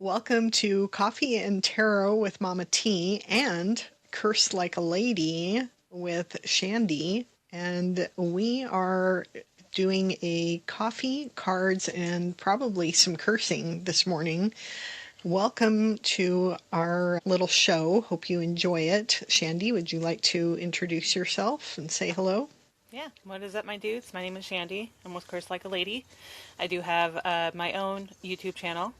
Welcome to Coffee and Tarot with Mama T and Curse Like a Lady with Shandy. And we are doing a coffee, cards, and probably some cursing this morning. Welcome to our little show. Hope you enjoy it. Shandy, would you like to introduce yourself and say hello? Yeah, what is up, my dudes? My name is Shandy. I'm with Curse Like a Lady. I do have my own YouTube channel,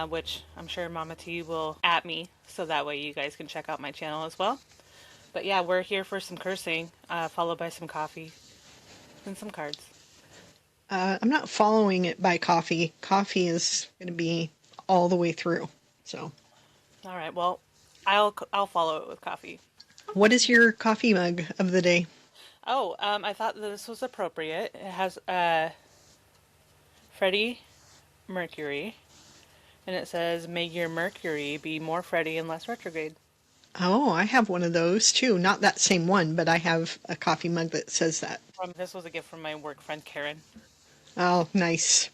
which I'm sure Mama T will at me, so that way you guys can check out my channel as well. But yeah, we're here for some cursing, followed by some coffee and some cards. I'm not following it by coffee. Coffee is going to be all the way through. So, All right, well, I'll follow it with coffee. what is your coffee mug of the day? Oh, I thought that this was appropriate. It has Freddie Mercury, and it says, "May your Mercury be more Freddie and less retrograde." Oh, I have one of those too. Not that same one, but I have a coffee mug that says that. This was a gift from my work friend Karen. Oh, nice.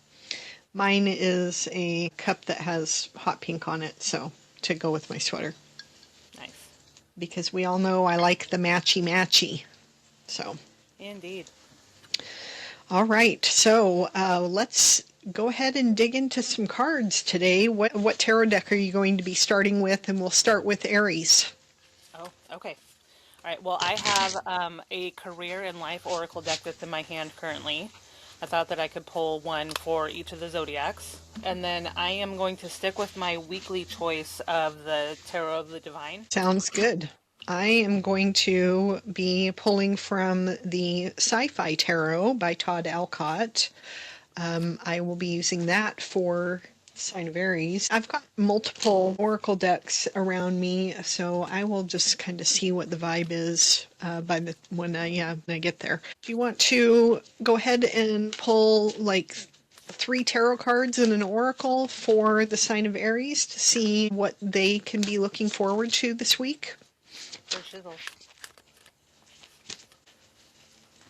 Mine is a cup that has hot pink on it, so to go with my sweater. Nice. Because we all know I like the matchy matchy. So. Indeed. All right, so let's go ahead and dig into some cards today. What tarot deck are you going to be starting with? And we'll start with Aries. Oh, okay. All right. Well, I have a career and life oracle deck that's in my hand currently. I thought that I could pull one for each of the zodiacs. And then I am going to stick with my weekly choice of the Tarot of the Divine. Sounds good. I am going to be pulling from the Sci-Fi Tarot by Todd Alcott. I will be using that for sign of Aries. I've got multiple oracle decks around me, so I will just kind of see what the vibe is when I get there. If you want to go ahead and pull like 3 tarot cards and an oracle for the sign of Aries to see what they can be looking forward to this week. For shizzle.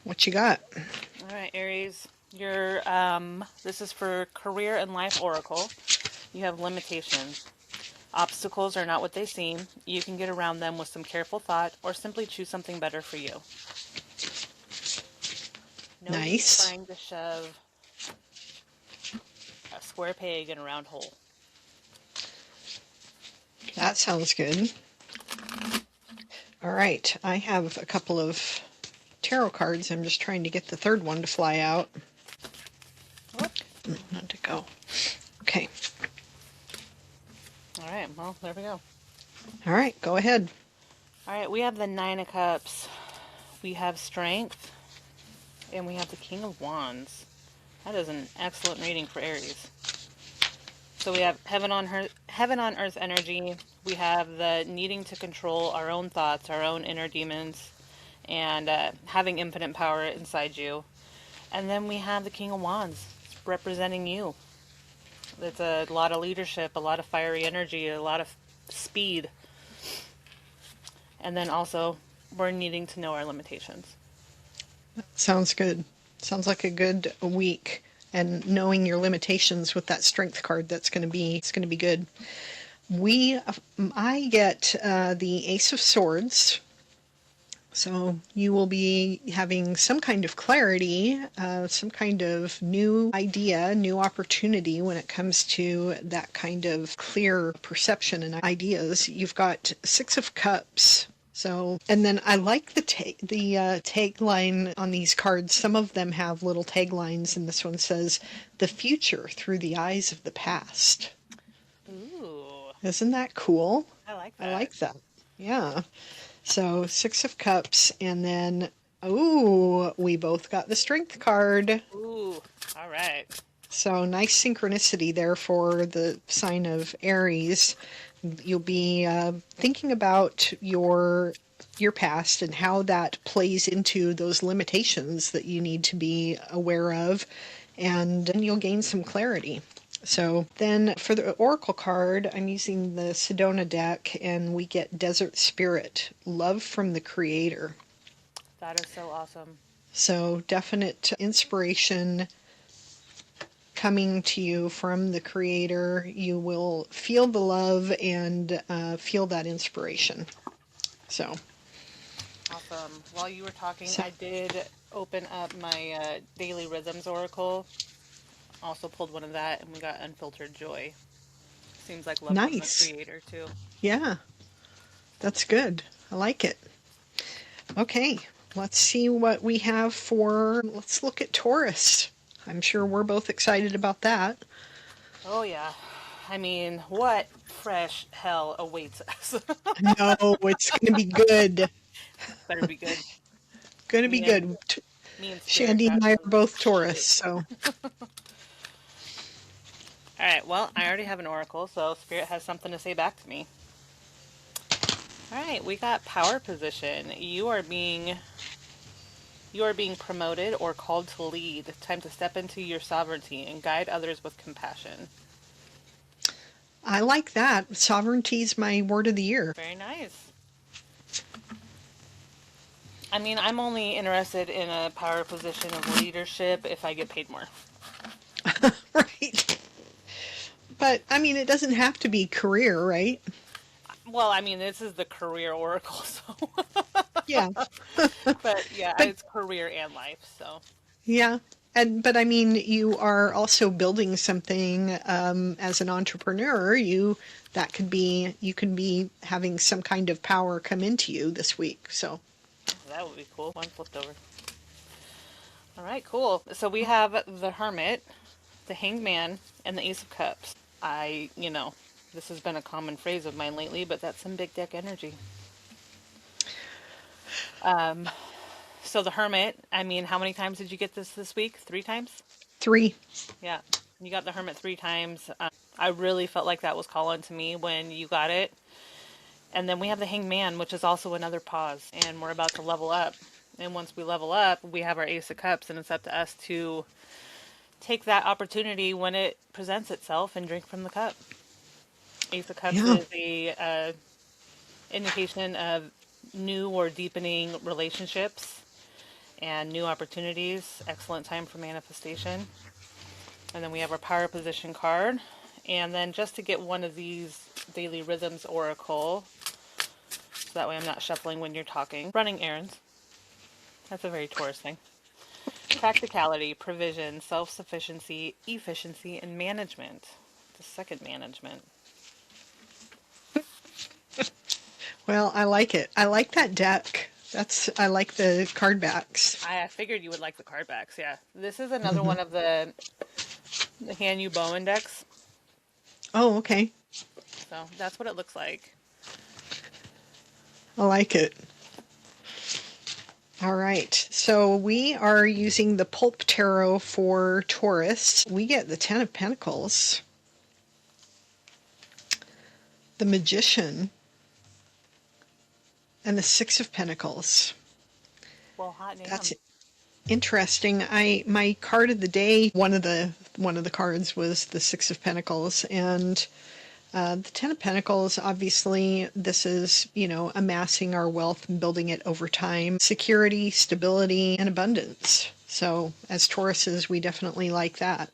What you got? All right, Aries. This is for career and life oracle. You have limitations. Obstacles are not what they seem. You can get around them with some careful thought or simply choose something better for you. No Nice. trying to shove a square peg in a round hole. That sounds good. All right, I have a couple of tarot cards. I'm just trying to get the third one to fly out. Not to go. Okay. All right, well, there we go. All right, go ahead. All right, we have the Nine of Cups. We have Strength. And we have the King of Wands. That is an excellent reading for Aries. So we have Heaven on Earth energy. We have the needing to control our own thoughts, our own inner demons, and having infinite power inside you. And then we have the King of Wands representing you. It's a lot of leadership, a lot of fiery energy, a lot of speed. And then also, we're needing to know our limitations. Sounds good. Sounds like a good week. And knowing your limitations with that strength card, it's going to be good. I get the Ace of Swords. So you will be having some kind of clarity, some kind of new idea, new opportunity when it comes to that kind of clear perception and ideas. You've got Six of Cups. So, and then I like the tagline on these cards. Some of them have little taglines, and this one says, "The future through the eyes of the past." Ooh. Isn't that cool? I like that. I like that. Yeah. So, Six of Cups, and then, ooh, we both got the Strength card. Ooh, all right. So, nice synchronicity there for the sign of Aries. You'll be thinking about your past and how that plays into those limitations that you need to be aware of, and then you'll gain some clarity. So then for the oracle card, I'm using the Sedona deck, and we get Desert Spirit, Love from the Creator. That is so awesome. So definite inspiration coming to you from the Creator. You will feel the love and feel that inspiration. So, Awesome. While you were talking, so I did open up my Daily Rhythms Oracle. Also pulled one of that, and we got Unfiltered Joy. Seems like love from the nice. Creator, too. Yeah, that's good. I like it. Okay, let's see what we have for. Let's look at Taurus. I'm sure we're both excited about that. Oh, yeah. I mean, what fresh hell awaits us? No, it's going to be good. Better be good. Going to be Me and good. me and Spirit Shandy and got I are some both Taurus, shit. so All right, well, I already have an oracle, so Spirit has something to say back to me. All right, we got power position. You are being promoted or called to lead. Time to step into your sovereignty and guide others with compassion. I like that. Sovereignty's my word of the year. Very nice. I mean, I'm only interested in a power position of leadership if I get paid more. Right. But I mean, it doesn't have to be career, right? Well, I mean, this is the career oracle, so. Yeah. But yeah, But it's career and life, so. yeah. But I mean, you are also building something as an entrepreneur. That could be you can be having some kind of power come into you this week. So That would be cool. One flipped over. All right, cool. So we have the Hermit, the Hanged Man, and the Ace of Cups. This has been a common phrase of mine lately, but that's some big deck energy. So the Hermit, I mean, how many times did you get this week? 3 times? 3. Yeah, you got the Hermit 3 times. I really felt like that was calling to me when you got it. And then we have the Hanged Man, which is also another pause, and we're about to level up. And once we level up, we have our Ace of Cups, and it's up to us to take that opportunity when it presents itself and drink from the cup. Ace of Cups Yeah. is a indication of new or deepening relationships and new opportunities. Excellent time for manifestation. And then we have our power position card. And then just to get one of these Daily Rhythms Oracle, so that way I'm not shuffling when you're talking. Running errands. That's a very Taurus thing. Practicality, provision, self-sufficiency, efficiency, and management. The second management. Well, I like it. I like that deck. I like the card backs. I figured you would like the card backs, yeah. This is another one of the Hanyu Bowen decks. Oh, okay. So that's what it looks like. I like it. All right. So we are using the Pulp Tarot for Taurus. We get the Ten of Pentacles, the Magician, and the Six of Pentacles. Well, hot damn. That's interesting. My card of the day, one of the cards was the Six of Pentacles, and the Ten of Pentacles, obviously, this is, amassing our wealth and building it over time. Security, stability, and abundance. So, as Tauruses, we definitely like that.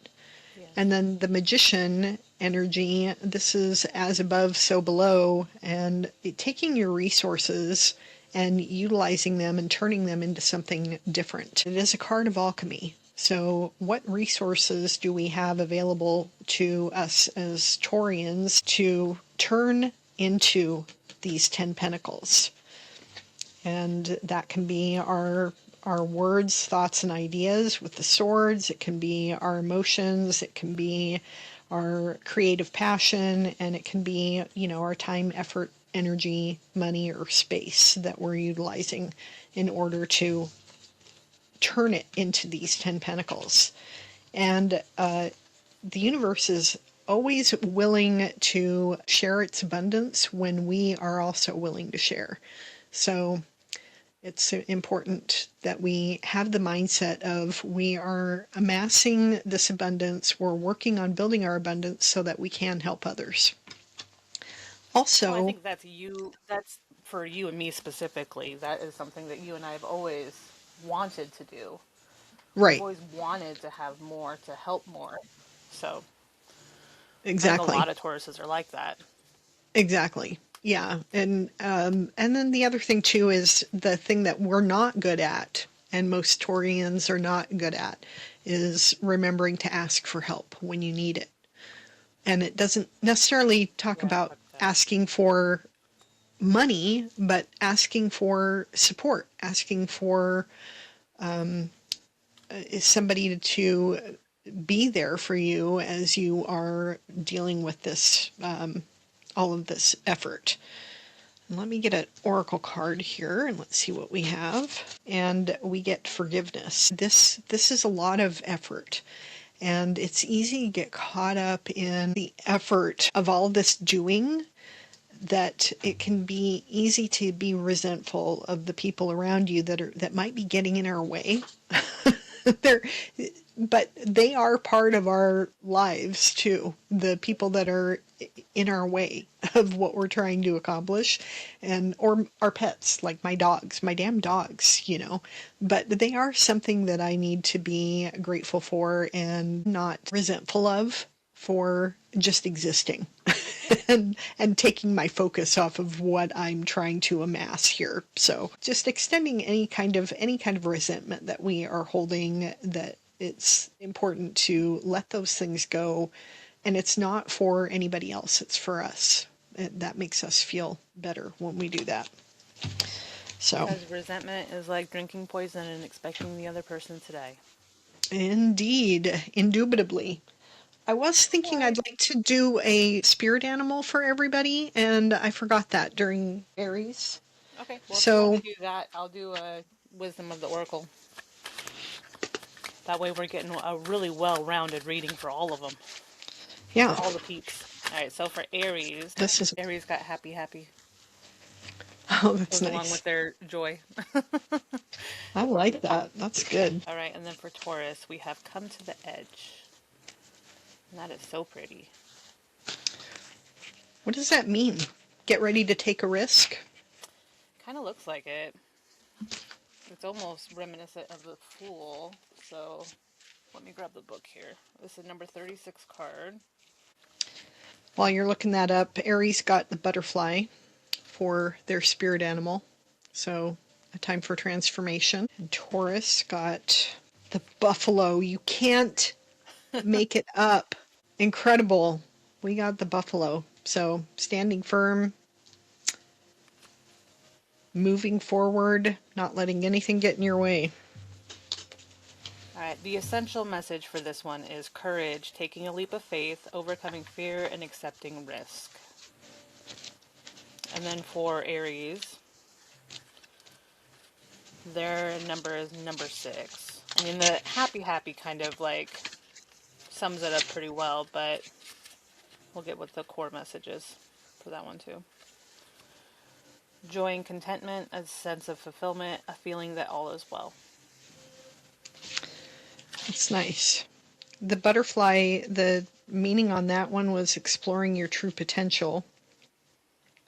Yes. And then the Magician energy, this is as above, so below, and taking your resources and utilizing them and turning them into something different. It is a card of alchemy. So, what resources do we have available to us as Taurians to turn into these 10 pentacles? And that can be our words, thoughts, and ideas with the swords. It can be our emotions. It can be our creative passion, and it can be, our time, effort, energy, money, or space that we're utilizing in order to turn it into these 10 pentacles. And the universe is always willing to share its abundance when we are also willing to share. So it's important that we have the mindset of we are amassing this abundance, we're working on building our abundance so that we can help others. Well, I Also, think that's for you and me specifically. That is something that you and I have always wanted to do. We've right, always wanted to have more, to help more. So I think a Exactly. lot of Tauruses are like that. Exactly. Yeah. And then the other thing too is the thing that we're not good at, and most Taurians are not good at, is remembering to ask for help when you need it. And it doesn't necessarily talk Yeah, about fuck that. asking for money, but asking for support, asking for somebody to be there for you as you are dealing with this, all of this effort. And let me get an oracle card here and let's see what we have. And we get forgiveness. This is a lot of effort. And it's easy to get caught up in the effort of all this doing, that it can be easy to be resentful of the people around you that might be getting in our way. They're, but they are part of our lives too. The people that are in our way of what we're trying to accomplish, and or our pets, like my dogs, my damn dogs, you know. But they are something that I need to be grateful for and not resentful of for just existing. And taking my focus off of what I'm trying to amass here. So just extending any kind of resentment that we are holding, that it's important to let those things go. And it's not for anybody else, it's for us. That makes us feel better when we do that. So Because resentment is like drinking poison and expecting the other person to die. indeed, indubitably. I was thinking I'd Right. like to do a spirit animal for everybody, and I forgot that during Aries. Okay, well, if you want So to do that, I'll do a Wisdom of the Oracle. That way we're getting a really well-rounded reading for all of them, for yeah, all the peeps. All right, so for Aries, this is, Aries got happy, happy. oh, that's Goes along with nice. their joy. I like that. That's good. All right, and then for Taurus, we have Come to the Edge. And that is so pretty. What does that mean? Get ready to take a risk? Kind of looks like it. It's almost reminiscent of the Fool. So let me grab the book here. This is number 36 card. While you're looking that up, Aries got the butterfly for their spirit animal. So a time for transformation. And Taurus got the buffalo. You can't make it up. Incredible. We got the buffalo. So standing firm, moving forward, not letting anything get in your way. All right, the essential message for this one is courage, taking a leap of faith, overcoming fear, and accepting risk. And then for Aries, their number is number 6. I mean, the happy, happy kind of like sums it up pretty well, but we'll get what the core message is for that one too. Joy and contentment, a sense of fulfillment, a feeling that all is well. It's nice. The butterfly, the meaning on that one was exploring your true potential.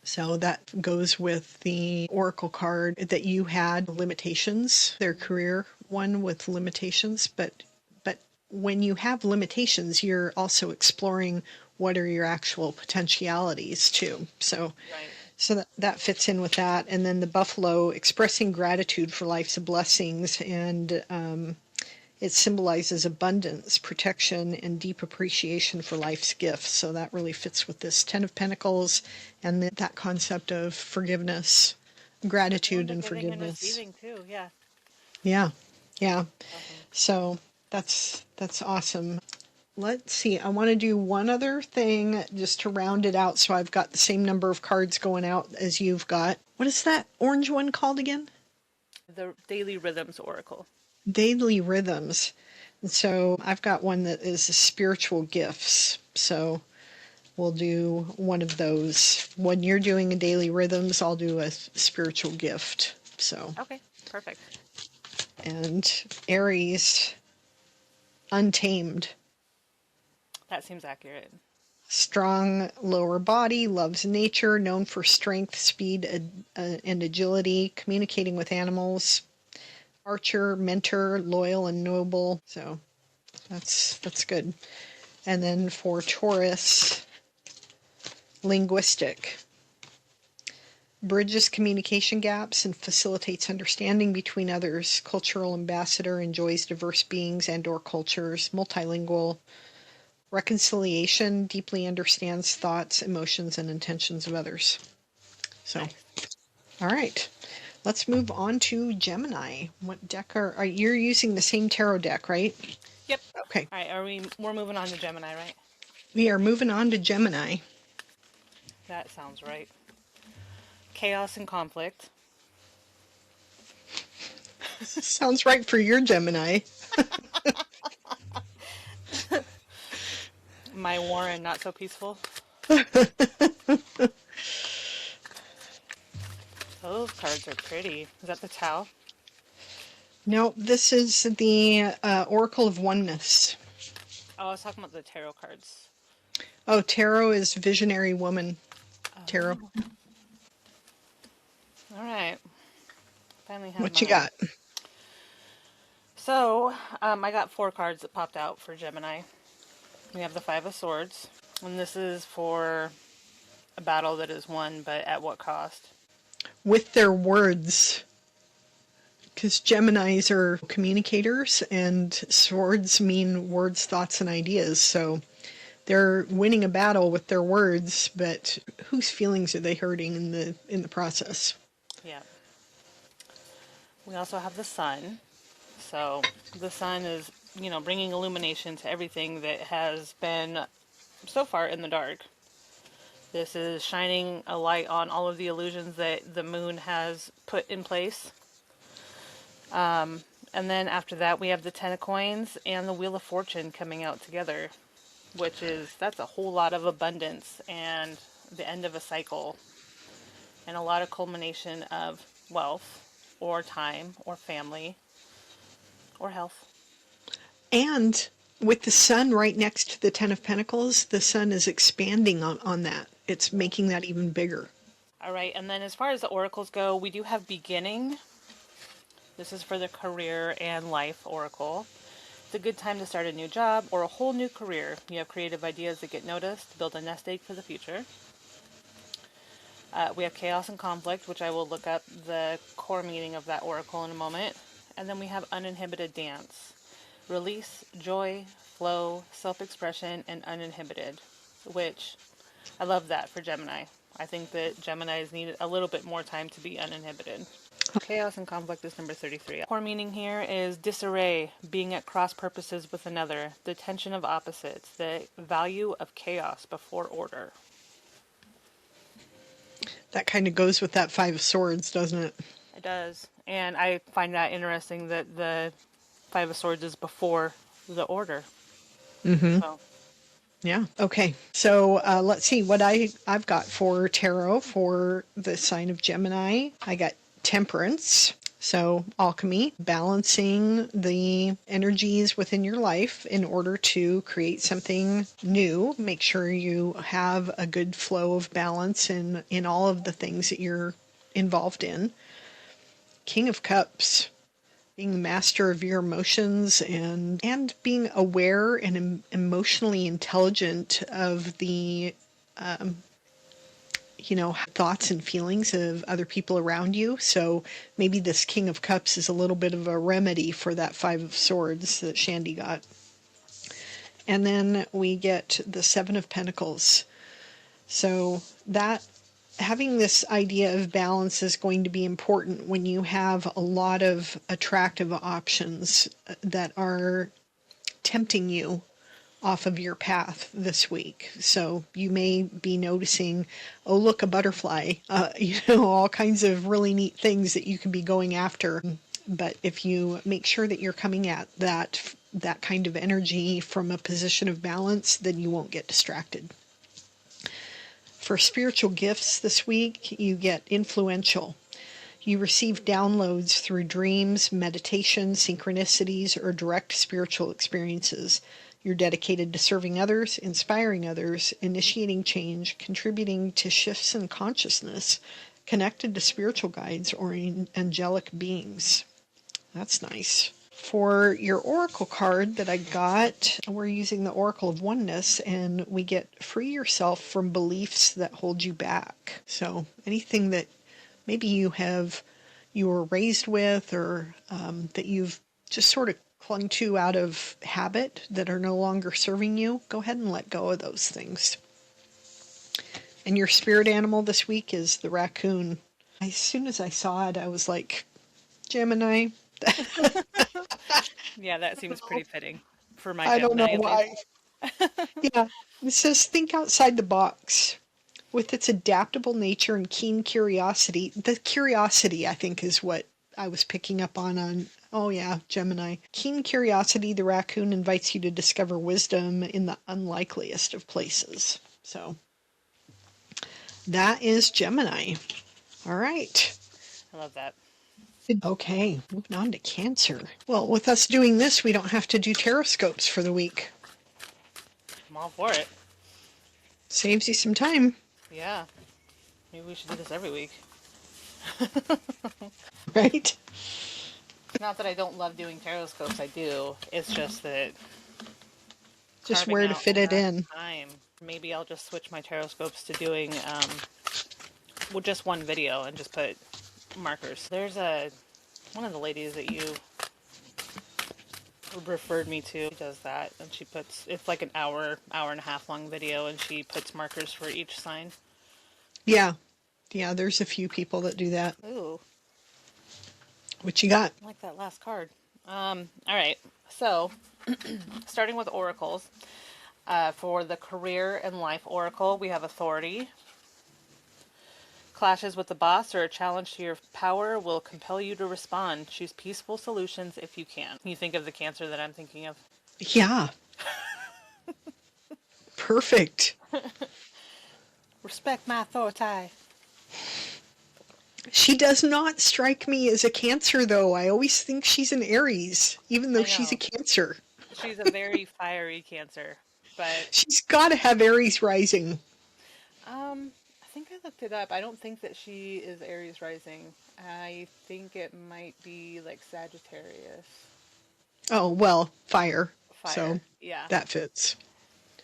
So that goes with the oracle card that you had, limitations, their career one with limitations, but when you have limitations, you're also exploring what are your actual potentialities too. So Right. so that fits in with that. And then the buffalo, expressing gratitude for life's blessings, and it symbolizes abundance, protection, and deep appreciation for life's gifts. So that really fits with this Ten of Pentacles and that concept of forgiveness, Doing gratitude, the and giving and forgiveness. receiving too, yeah. Yeah, yeah. Awesome. So that's awesome. Let's see. I want to do one other thing just to round it out, so I've got the same number of cards going out as you've got. What is that orange one called again? The Daily Rhythms Oracle. Daily rhythms. And so I've got one that is spiritual gifts. So we'll do one of those. When you're doing a daily rhythms, I'll do a spiritual gift. So, Okay, perfect. and Aries, untamed. That seems accurate. Strong lower body, loves nature, known for strength, speed, and agility, communicating with animals. Archer, mentor, loyal and noble. So that's good. And then for Taurus, linguistic. Bridges communication gaps and facilitates understanding between others. Cultural ambassador, enjoys diverse beings and or cultures. Multilingual. Reconciliation, deeply understands thoughts, emotions, and intentions of others. So, Nice. all right. Let's move on to Gemini. What deck are you're using the same tarot deck, right? Yep. Okay. All right, we're moving on to Gemini, right? We are moving on to Gemini. That sounds right. Chaos and conflict. Sounds right for your Gemini. My Warren, not so peaceful. Those cards are pretty. Is that the Tau? No, this is the Oracle of Oneness. Oh, I was talking about the tarot cards. Oh, tarot is Visionary Woman tarot. All right. Finally have What you mine. got? So, I got 4 cards that popped out for Gemini. We have the Five of Swords, and this is for a battle that is won, but at what cost? With their words. Because Geminis are communicators, and swords mean words, thoughts, and ideas. So they're winning a battle with their words, but whose feelings are they hurting in the process? Yeah. We also have the Sun. So the Sun is, bringing illumination to everything that has been so far in the dark. This is shining a light on all of the illusions that the Moon has put in place. And then after that, we have the Ten of Coins and the Wheel of Fortune coming out together, that's a whole lot of abundance and the end of a cycle and a lot of culmination of wealth or time or family or health. And with the sun right next to the Ten of Pentacles, the sun is expanding on that. It's making that even bigger. All right, and then as far as the oracles go, we do have beginning. This is for the career and life oracle. It's a good time to start a new job or a whole new career. You have creative ideas that get noticed, build a nest egg for the future. We have chaos and conflict, which I will look up the core meaning of that oracle in a moment. And then we have uninhibited dance. Release, joy, flow, self-expression, and uninhibited, which I love that for Gemini. I think that Geminis need a little bit more time to be uninhibited. Chaos and conflict is number 33. Core meaning here is disarray, being at cross purposes with another, the tension of opposites, the value of chaos before order. That kind of goes with that Five of Swords, doesn't it? It does. And I find that interesting that the Five of Swords is before the order. Mm-hmm. So. Yeah. Okay. So let's see what I've got for tarot for the sign of Gemini. I got Temperance. So alchemy, balancing the energies within your life in order to create something new. Make sure you have a good flow of balance in all of the things that you're involved in. King of Cups, being the master of your emotions and being aware and emotionally intelligent of the thoughts and feelings of other people around you. So maybe this King of Cups is a little bit of a remedy for that Five of Swords that Shandy got. And then we get the Seven of Pentacles. So that having this idea of balance is going to be important when you have a lot of attractive options that are tempting you off of your path this week. So you may be noticing, oh, look, a butterfly, all kinds of really neat things that you can be going after. But if you make sure that you're coming at that kind of energy from a position of balance, then you won't get distracted. For spiritual gifts this week, you get influential. You receive downloads through dreams, meditation, synchronicities, or direct spiritual experiences. You're dedicated to serving others, inspiring others, initiating change, contributing to shifts in consciousness, connected to spiritual guides or angelic beings. That's nice. For your oracle card that I got, we're using the Oracle of Oneness, and we get free yourself from beliefs that hold you back. So anything that maybe you were raised with, or that you've just sort of clung to out of habit that are no longer serving you, go ahead and let go of those things. And your spirit animal this week is the raccoon. As soon as I saw it, I was like, Gemini. Yeah, that seems pretty fitting for my I don't know Gemini at least. why. Yeah, it says think outside the box. With its adaptable nature and keen curiosity, the curiosity I think is what I was picking up on, oh yeah, Gemini. Keen curiosity, the raccoon invites you to discover wisdom in the unlikeliest of places. So that is Gemini. All right. I love that. Okay, moving on to Cancer. Well, with us doing this, we don't have to do taroscopes for the week. I'm all for it. Saves you some time. Yeah. Maybe we should do this every week. Right? Not that I don't love doing taroscopes, I do. It's just that Just carving where to out fit it enough in. time. Maybe I'll just switch my taroscopes to doing well, just one video and just put markers. There's one of the ladies that you referred me to. She does that, and she puts, it's like an hour and a half long video, and she puts markers for each sign. Yeah. Yeah, there's a few people that do that. Ooh, What you got? I like that last card. All right. So, starting with oracles, for the career and life oracle, we have authority. Clashes with the boss or a challenge to your power will compel you to respond. Choose peaceful solutions if you can. Can you think of the Cancer that I'm thinking of? Yeah. Perfect. Respect my authority. She does not strike me as a Cancer, though. I always think she's an Aries, even though I she's a know. Cancer. She's a very fiery Cancer. But, She's got to have Aries rising. I think I looked it up. I don't think that she is Aries rising. I think it might be like Sagittarius. Oh, well, fire. So Fire. Yeah. that fits.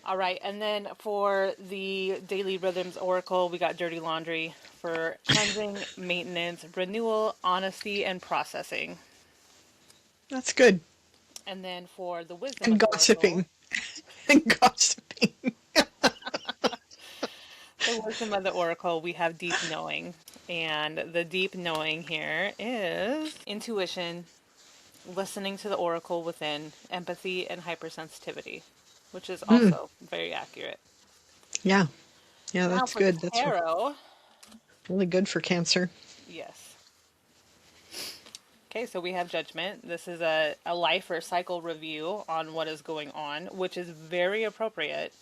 All right, and then for the Daily Rhythms Oracle, we got Dirty Laundry for cleansing, maintenance, renewal, honesty, and processing. That's good. And then for the Wisdom And of the Oracle, gossiping. And gossiping. the Wisdom of the Oracle, we have Deep Knowing. And the Deep Knowing here is intuition, listening to the Oracle within, empathy, and hypersensitivity, which is also very accurate. Yeah. Yeah, Now that's for good. That's tarot, really good for Cancer. yes. Okay, so we have Judgment. This is a life or cycle review on what is going on, which is very appropriate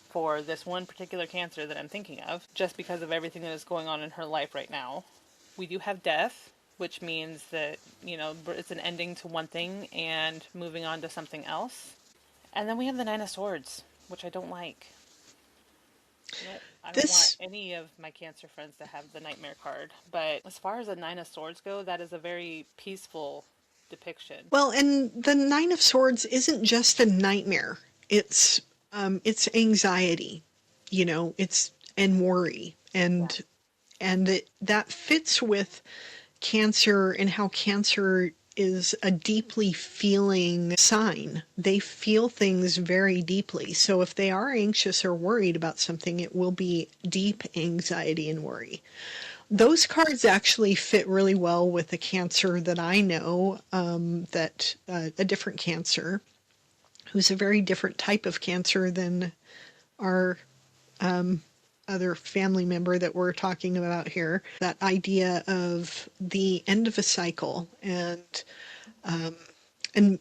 for this one particular Cancer that I'm thinking of, just because of everything that is going on in her life right now. We do have Death, which means that, it's an ending to one thing and moving on to something else. And then we have the Nine of Swords, which I don't like. I don't want This, any of my Cancer friends to have the Nightmare card. But as far as the Nine of Swords go, that is a very peaceful depiction. well, and the Nine of Swords isn't just a nightmare. It's anxiety, it's and worry, Yeah. and that fits with Cancer and how Cancer is a deeply feeling sign. They feel things very deeply. So if they are anxious or worried about something, it will be deep anxiety and worry. Those cards actually fit really well with the Cancer that I know, that a different Cancer, who's a very different type of Cancer than our other family member that we're talking about here. That idea of the end of a cycle and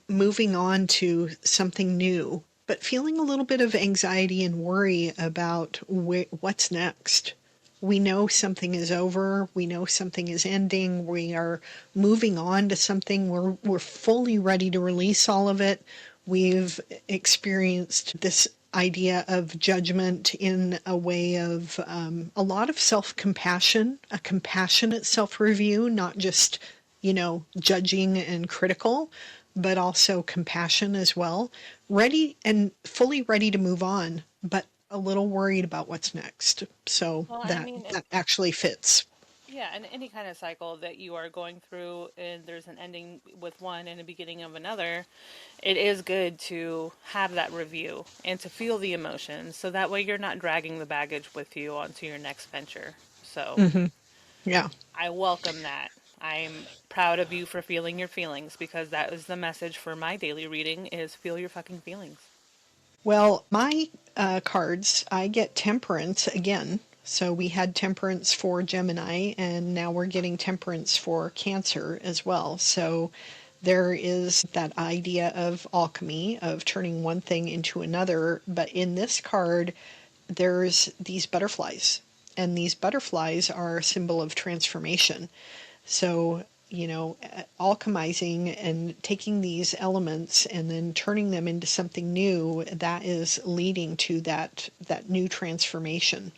moving on to something new, but feeling a little bit of anxiety and worry about what's next. We know something is over. We know something is ending. We are moving on to something. We're fully ready to release all of it. We've experienced this idea of judgment in a way of a lot of self-compassion, a compassionate self-review, not just, judging and critical, but also compassion as well. Ready and fully ready to move on, but a little worried about what's next. So Well, and I that mean, that actually fits. yeah, and any kind of cycle that you are going through, and there's an ending with one and a beginning of another, it is good to have that review and to feel the emotions so that way you're not dragging the baggage with you onto your next venture. So Yeah. I welcome that. I'm proud of you for feeling your feelings because that is the message for my daily reading is feel your fucking feelings. Well, my cards, I get temperance again. So we had temperance for Gemini, and now we're getting temperance for Cancer as well. So there is that idea of alchemy, of turning one thing into another. But in this card, there's these butterflies, and these butterflies are a symbol of transformation. So, alchemizing and taking these elements and then turning them into something new, that is leading to that new transformation.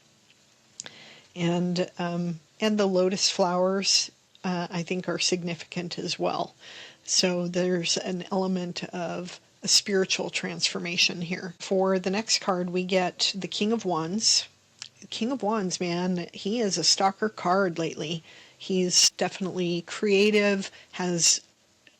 And the lotus flowers, I think, are significant as well. So there's an element of a spiritual transformation here. For the next card, we get the King of Wands. King of Wands, man, he is a stalker card lately. He's definitely creative, has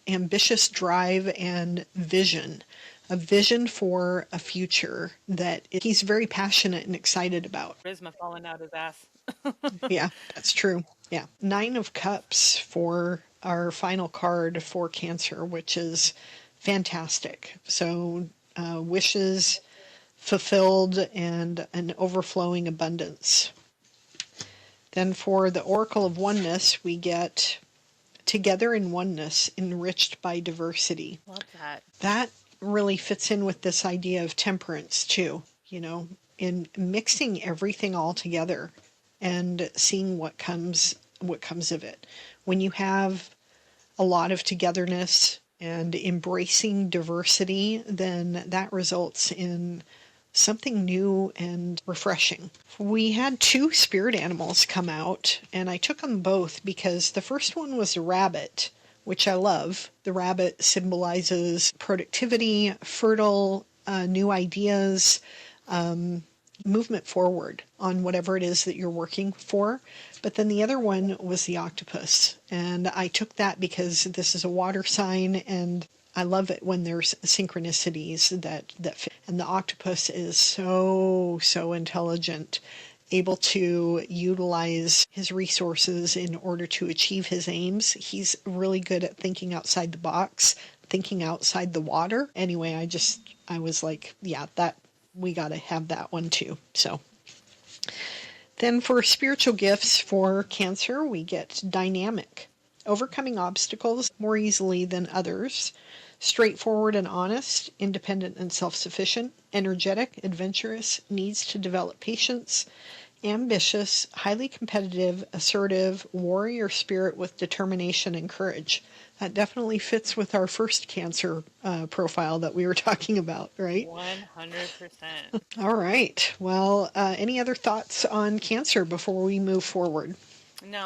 ambitious drive and vision, a vision for a future that he's very passionate and excited about. Charisma falling out his ass. Yeah, that's true. Yeah. Nine of Cups for our final card for Cancer, which is fantastic. So, wishes fulfilled and an overflowing abundance. Then for the Oracle of Oneness, we get together in oneness, enriched by diversity. Love that. That really fits in with this idea of temperance, too, in mixing everything all together and seeing what comes of it. When you have a lot of togetherness and embracing diversity, then that results in something new and refreshing. We had two spirit animals come out, and I took them both because the first one was a rabbit, which I love. The rabbit symbolizes productivity, fertile, new ideas, movement forward on whatever it is that you're working for. But then the other one was the octopus. And I took that because this is a water sign, and I love it when there's synchronicities that fit. And the octopus is so intelligent, able to utilize his resources in order to achieve his aims. He's really good at thinking outside the box, thinking outside the water. Anyway, I was like, yeah, that we got to have that one too. So then for spiritual gifts for Cancer, we get dynamic, overcoming obstacles more easily than others, straightforward and honest, independent and self-sufficient, energetic, adventurous, needs to develop patience, ambitious, highly competitive, assertive, warrior spirit with determination and courage. That definitely fits with our first Cancer profile that we were talking about, right? 100%. All right. Well, any other thoughts on Cancer before we move forward? No,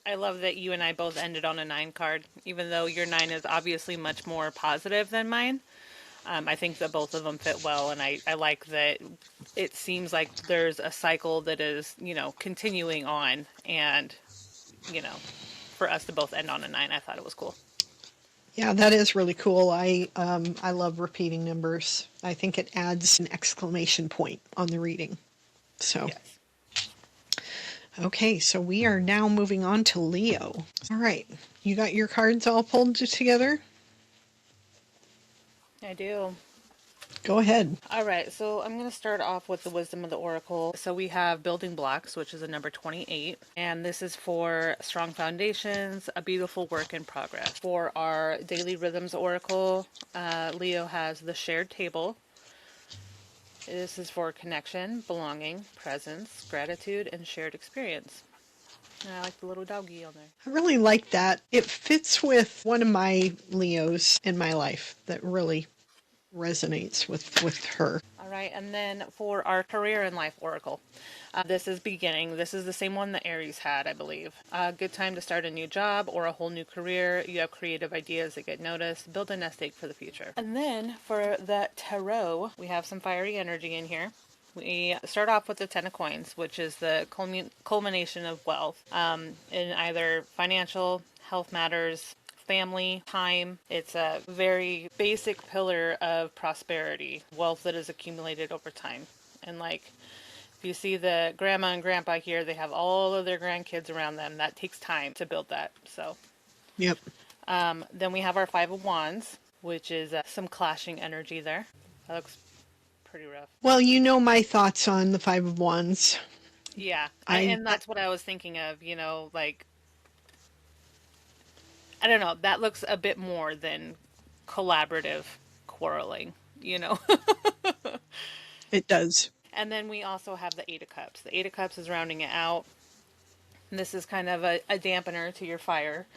I love that you and I both ended on a 9 card, even though your 9 is obviously much more positive than mine. I think that both of them fit well, and I like that it seems like there's a cycle that is, continuing on, and, for us to both end on a 9, I thought it was cool. Yeah, that is really cool. I love repeating numbers. I think it adds an exclamation point on the reading. So, Yes. okay, so we are now moving on to Leo. All right, you got your cards all pulled together? I do. Go ahead. All right, so I'm going to start off with the Wisdom of the Oracle. So we have Building Blocks, which is a number 28, and this is for strong foundations, a beautiful work in progress. For our Daily Rhythms Oracle, Leo has the Shared Table. This is for connection, belonging, presence, gratitude, and shared experience. And I like the little doggy on there. I really like that. It fits with one of my Leos in my life that really resonates with her. All right, and then for our career and life oracle, this is beginning. This is the same one that Aries had, I believe. Good time to start a new job or a whole new career. You have creative ideas that get noticed. Build a nest egg for the future. And then for the tarot, we have some fiery energy in here. We start off with the Ten of Coins, which is the culmination of wealth in either financial, health matters, family, time. It's a very basic pillar of prosperity, wealth that is accumulated over time. And like, if you see the grandma and grandpa here, they have all of their grandkids around them. That takes time to build that. So, Yep. then we have our Five of Wands, which is some clashing energy there. That looks pretty rough. Well, you know my thoughts on the Five of Wands. Yeah, I and that's what I was thinking of, like, I don't know, that looks a bit more than collaborative quarreling. It does. And then we also have the Eight of Cups. The Eight of Cups is rounding it out. This is kind of a dampener to your fire,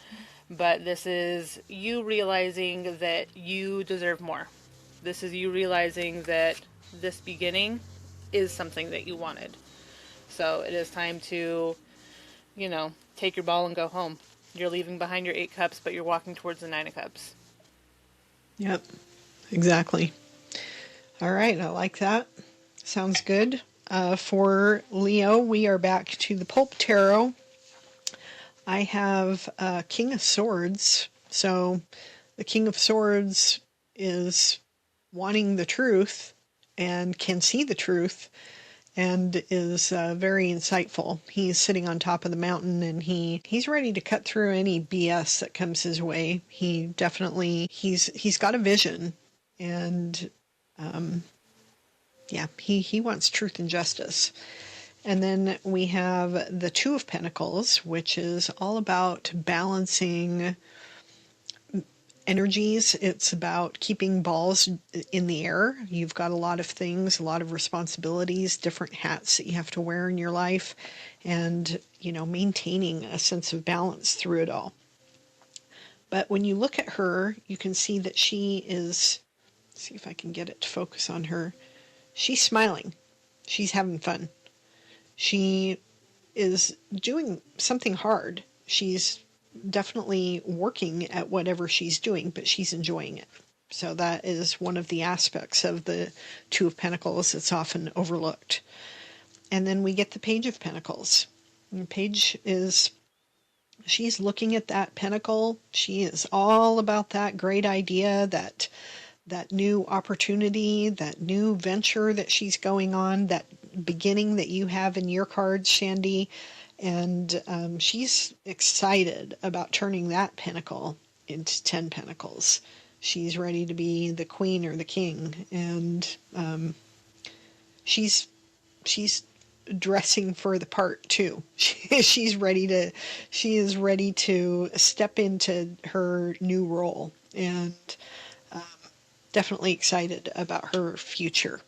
but this is you realizing that you deserve more. This is you realizing that this beginning is something that you wanted. So it is time to, take your ball and go home. You're leaving behind your Eight Cups, but you're walking towards the Nine of Cups. Yep. Exactly. All right. I like that. Sounds good. For Leo, we are back to the Pulp Tarot. I have King of Swords. So the King of Swords is wanting the truth and can see the truth and is very insightful. He's sitting on top of the mountain and he's ready to cut through any BS that comes his way. He definitely, he's got a vision and yeah, he wants truth and justice. And then we have the Two of Pentacles, which is all about balancing energies. It's about keeping balls in the air. You've got a lot of things, a lot of responsibilities, different hats that you have to wear in your life, and, maintaining a sense of balance through it all. But when you look at her, you can see that she is, see if I can get it to focus on her. She's smiling. She's having fun. She is doing something hard. She's definitely working at whatever she's doing, but she's enjoying it. So that is one of the aspects of the Two of Pentacles that's often overlooked. And then we get the Page of Pentacles. And the Page is, she's looking at that pentacle. She is all about that great idea, that new opportunity, that new venture that she's going on, that beginning that you have in your cards, Shandy. And she's excited about turning that pentacle into 10 pentacles. She's ready to be the queen or the king. And she's dressing for the part too. She is ready to step into her new role. And definitely excited about her future.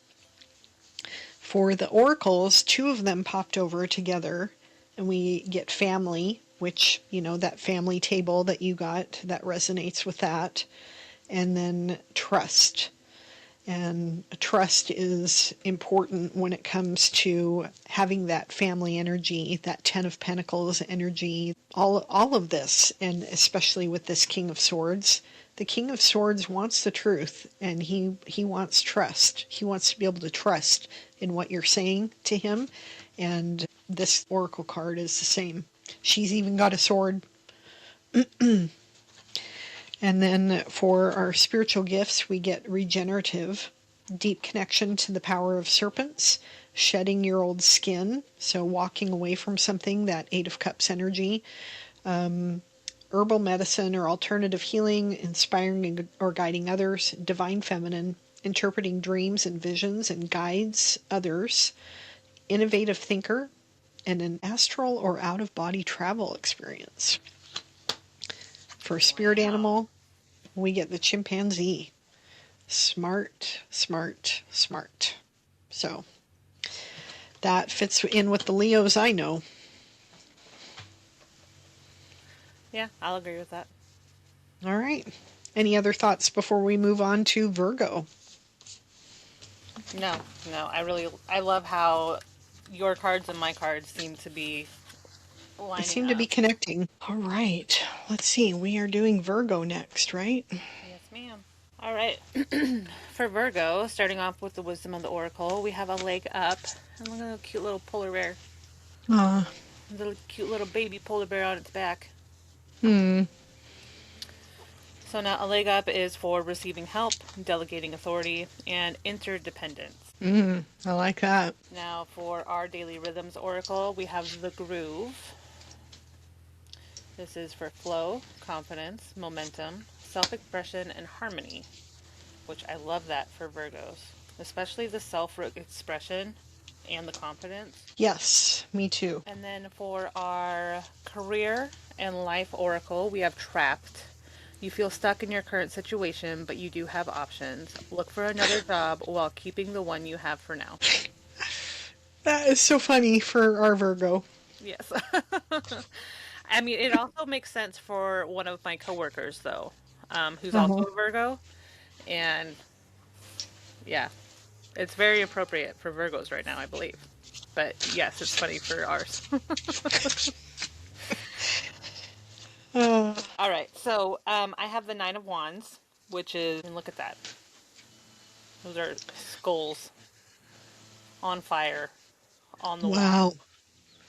For the oracles, two of them popped over together, and we get family, which, that family table that you got, that resonates with that. And then trust. And trust is important when it comes to having that family energy, that Ten of Pentacles energy, all of this, and especially with this King of Swords. The King of Swords wants the truth, and he wants trust. He wants to be able to trust in what you're saying to him, and this oracle card is the same. She's even got a sword. And then for our spiritual gifts, we get regenerative, deep connection to the power of serpents, shedding your old skin, so walking away from something, that Eight of Cups energy, herbal medicine or alternative healing, inspiring or guiding others, divine feminine, interpreting dreams and visions and guides others, innovative thinker, and an astral or out-of-body travel experience. For spirit animal, we get the chimpanzee. Smart, smart, smart. So that fits in with the Leos I know. Yeah, I'll agree with that. All right. Any other thoughts before we move on to Virgo? No, no. I love how your cards and my cards seem to be They lining seem to be up. connecting. All right. Let's see. We are doing Virgo next, right? Yes, ma'am. All right. For Virgo, starting off with the wisdom of the oracle, we have a leg up. And look at the cute little polar bear. Uh, The cute little baby polar bear on its back. hmm. So now a leg up is for receiving help, delegating authority, and interdependence. I like that. Now for our daily rhythms oracle, we have the groove. This is for flow, confidence, momentum, self-expression, and harmony, which I love that for Virgos, especially the self-expression and the confidence. Yes, me too. And then for our career and life oracle, we have trapped. You feel stuck in your current situation, but you do have options. Look for another job while keeping the one you have for now. That is so funny for our Virgo. Yes. I mean, it also makes sense for one of my coworkers, though, who's also Uh-huh. a Virgo. And yeah, it's very appropriate for Virgos right now, I believe. But yes, it's funny for ours. Uh, All right, so I have the Nine of Wands, which is, and look at that. Those are skulls on fire on the wand. wow.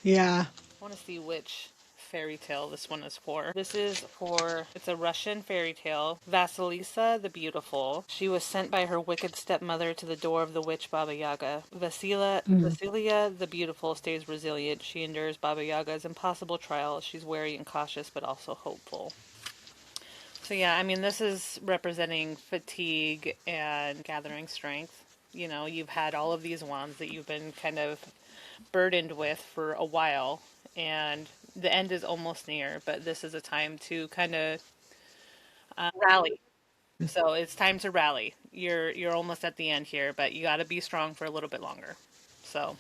Yeah. I want to see which fairy tale this one is for. This is for, it's a Russian fairy tale. Vasilisa the Beautiful. She was sent by her wicked stepmother to the door of the witch Baba Yaga. Vasilia the Beautiful stays resilient. She endures Baba Yaga's impossible trials. She's wary and cautious, but also hopeful. So yeah, I mean, this is representing fatigue and gathering strength. You know, you've had all of these wands that you've been kind of burdened with for a while, and the end is almost near, but this is a time to kind of rally. So it's time to rally. You're almost at the end here, but you got to be strong for a little bit longer. So,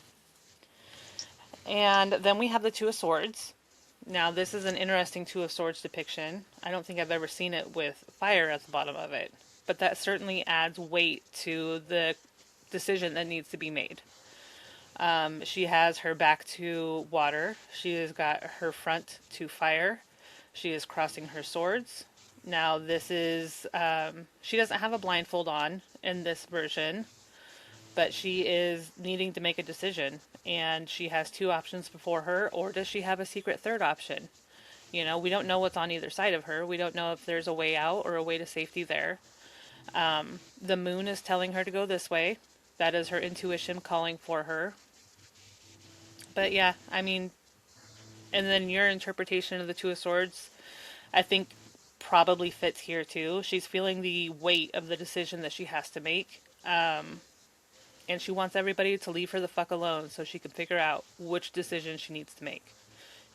and then we have the Two of Swords. Now, this is an interesting Two of Swords depiction. I don't think I've ever seen it with fire at the bottom of it, but that certainly adds weight to the decision that needs to be made. She has her back to water. She has got her front to fire. She is crossing her swords. Now, this is, she doesn't have a blindfold on in this version, but she is needing to make a decision. And she has two options before her, or does she have a secret third option? You know, we don't know what's on either side of her. We don't know if there's a way out or a way to safety there. The moon is telling her to go this way. That is her intuition calling for her. But yeah, I mean, and then your interpretation of the Two of Swords, I think probably fits here too. She's feeling the weight of the decision that she has to make. And she wants everybody to leave her the fuck alone so she can figure out which decision she needs to make.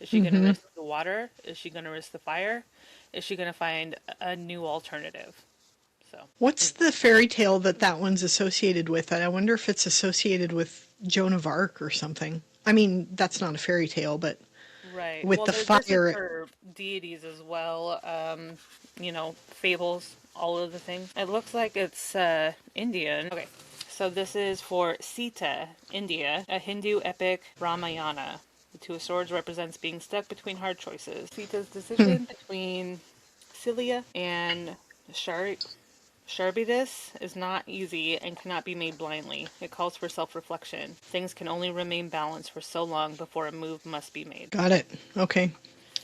Is she going to risk the water? Is she going to risk the fire? Is she going to find a new alternative? So, What's the fairy tale that one's associated with? I wonder if it's associated with Joan of Arc or something. I mean, that's not a fairy tale, but right. with Well, the this is fire. for deities as well. You know, fables, all of the things. It looks like it's Indian. Okay, so this is for Sita, India, a Hindu epic Ramayana. The Two of Swords represents being stuck between hard choices. Sita's decision between Cilia and Sharbidus is not easy and cannot be made blindly. It calls for self-reflection. Things can only remain balanced for so long before a move must be made. Got it. Okay.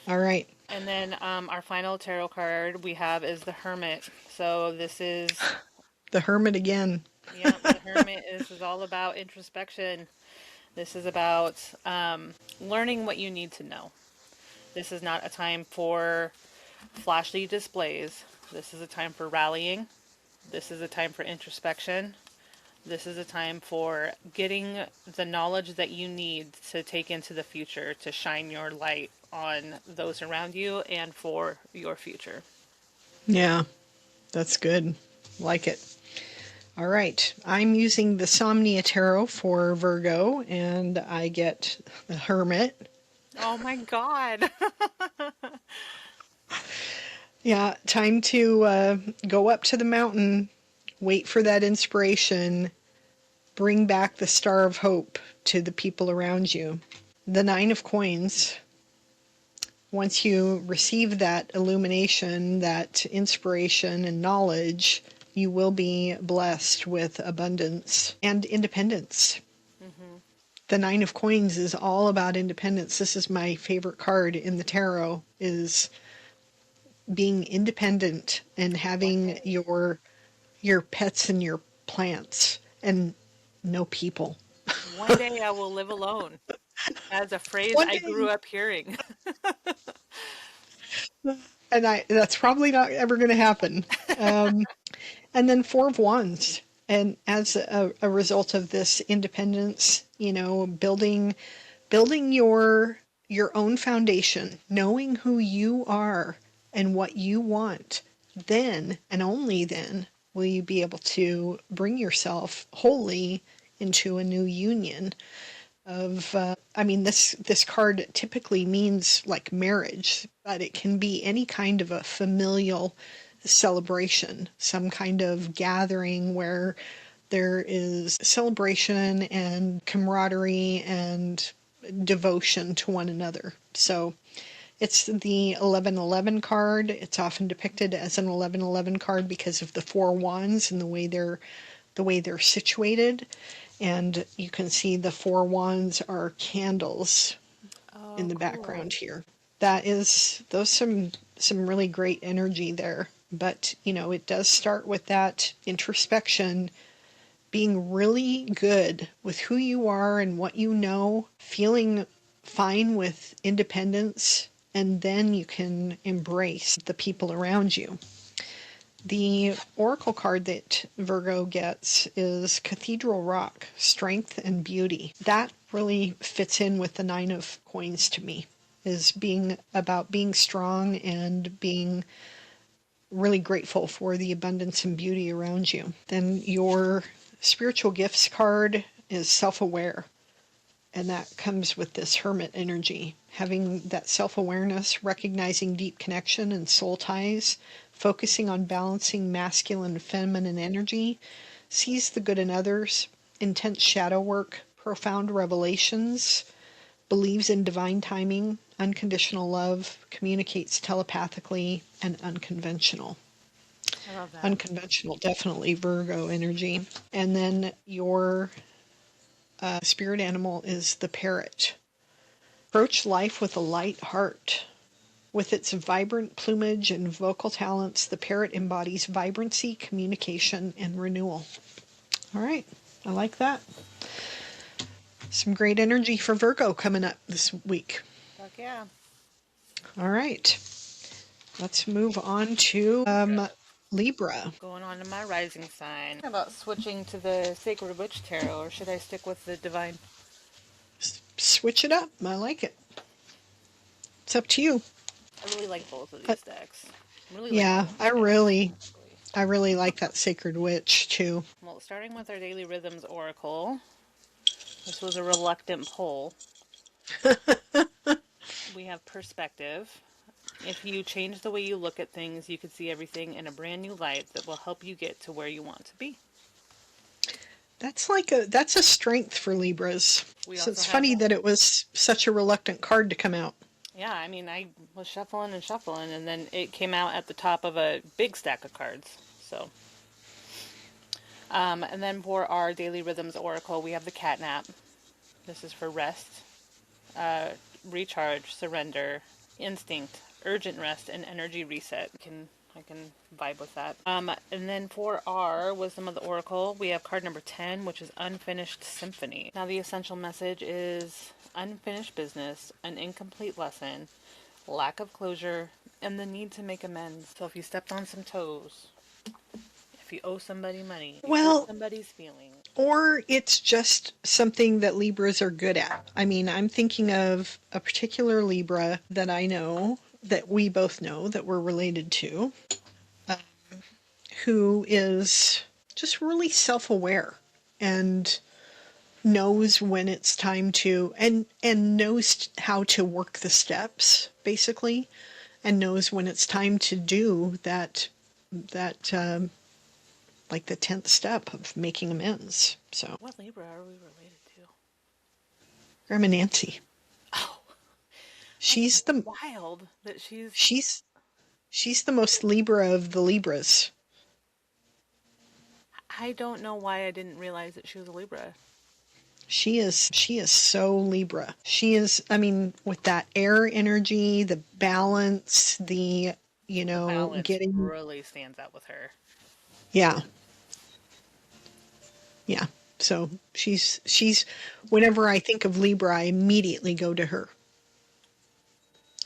All right. And then our final tarot card we have is the Hermit. So this is, The Hermit again. yeah, the Hermit is all about introspection. This is about learning what you need to know. This is not a time for flashy displays. This is a time for rallying. This is a time for introspection. This is a time for getting the knowledge that you need to take into the future to shine your light on those around you and for your future. Yeah, that's good. Like it. All right. I'm using the Somnia Tarot for Virgo, and I get the Hermit. Oh my God. Yeah, time to go up to the mountain, wait for that inspiration, bring back the star of hope to the people around you. The Nine of Coins, once you receive that illumination, that inspiration and knowledge, you will be blessed with abundance and independence. The Nine of Coins is all about independence. This is my favorite card in the tarot, is being independent and having your pets and your plants and no people. One day I will live alone. That's a phrase One I grew day, up hearing. and that's probably not ever going to happen. And then Four of Wands. And as a result of this independence, building your own foundation, knowing who you are and what you want, then and only then will you be able to bring yourself wholly into a new union of this card typically means like marriage, but it can be any kind of a familial celebration, some kind of gathering where there is celebration and camaraderie and devotion to one another. So it's the 1111 card. It's often depicted as an 1111 card because of the four wands and the way they're situated. And you can see the four wands are candles in Oh, the cool. background here. Those some really great energy there. But it does start with that introspection, being really good with who you are and what you know, feeling fine with independence, and then you can embrace the people around you. The oracle card that Virgo gets is Cathedral Rock, Strength and Beauty. That really fits in with the Nine of Coins to me, is being about being strong and being really grateful for the abundance and beauty around you. Then your spiritual gifts card is self-aware. And that comes with this hermit energy, having that self-awareness, recognizing deep connection and soul ties, focusing on balancing masculine and feminine energy, sees the good in others, intense shadow work, profound revelations, believes in divine timing, unconditional love, communicates telepathically, and unconventional. I love that. Unconventional, definitely Virgo energy. And then your spirit animal is the parrot. Approach life with a light heart. With its vibrant plumage and vocal talents, the parrot embodies vibrancy, communication, and renewal. All right, I like that. Some great energy for Virgo coming up this week. Fuck yeah. All right, let's move on to Libra. Going on to my rising sign. How about switching to the Sacred Witch Tarot, or should I stick with the Divine? Switch it up. I like it. It's up to you. I really like both of these decks. I'm really Yeah, liking I these decks, really, actually. I really like that Sacred Witch too. Well, starting with our Daily Rhythms Oracle, this was a reluctant pull. We have perspective. If you change the way you look at things, you can see everything in a brand new light that will help you get to where you want to be. That's a strength for Libras. We So also it's have, funny that it was such a reluctant card to come out. yeah, I mean, I was shuffling and shuffling, and then it came out at the top of a big stack of cards. So, and then for our Daily Rhythms Oracle, we have the Catnap. This is for rest, recharge, surrender, instinct, urgent rest, and energy reset. I can vibe with that. And then for our Wisdom of the Oracle, we have card number 10, which is Unfinished Symphony. Now the essential message is unfinished business, an incomplete lesson, lack of closure, and the need to make amends. So if you stepped on some toes, if you owe somebody money, if you hurt Well, somebody's feelings. or it's just something that Libras are good at. I mean, I'm thinking of a particular Libra that I know, that we both know, that we're related to, who is just really self-aware and knows when it's time to, and knows how to work the steps basically, and knows when it's time to do that like the 10th step of making amends. So, What Libra are we related to? Grandma Nancy, Oh, that's she's the wild that she's. she's she's the most Libra of the Libras. I don't know why I didn't realize that she was a Libra. She is so Libra. She is, I mean, with that air energy, the balance, The balance getting, really stands out with her. yeah, yeah. So whenever I think of Libra, I immediately go to her.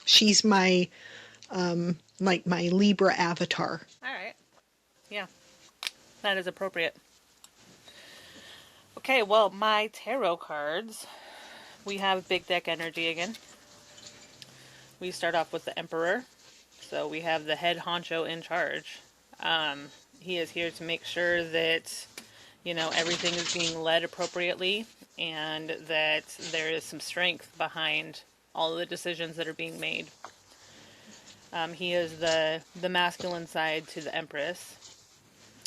She's my, like my Libra avatar. All right. Yeah, that is appropriate. Okay, well, my tarot cards. We have big deck energy again. We start off with the Emperor. So we have the head honcho in charge. He is here to make sure that, everything is being led appropriately and that there is some strength behind all of the decisions that are being made. He is the masculine side to the Empress,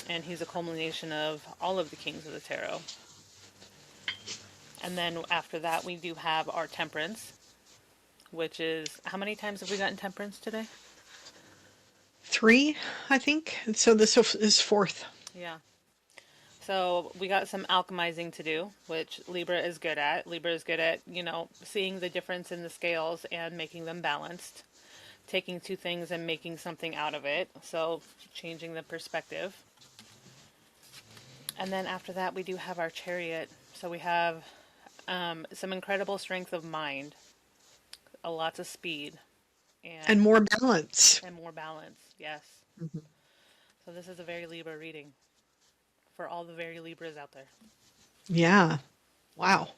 and he's a culmination of all of the kings of the tarot. And then after that, we do have our Temperance, which is, how many times have we gotten Temperance today? 3, I think. So this is 4th. Yeah. So we got some alchemizing to do, which Libra is good at. Libra is good at, seeing the difference in the scales and making them balanced. Taking two things and making something out of it. So changing the perspective. And then after that, we do have our Chariot. So we have some incredible strength of mind, a lots of speed, And more balance. and more balance. Yes. Mm-hmm. So this is a very Libra reading for all the very Libras out there. Yeah. Wow.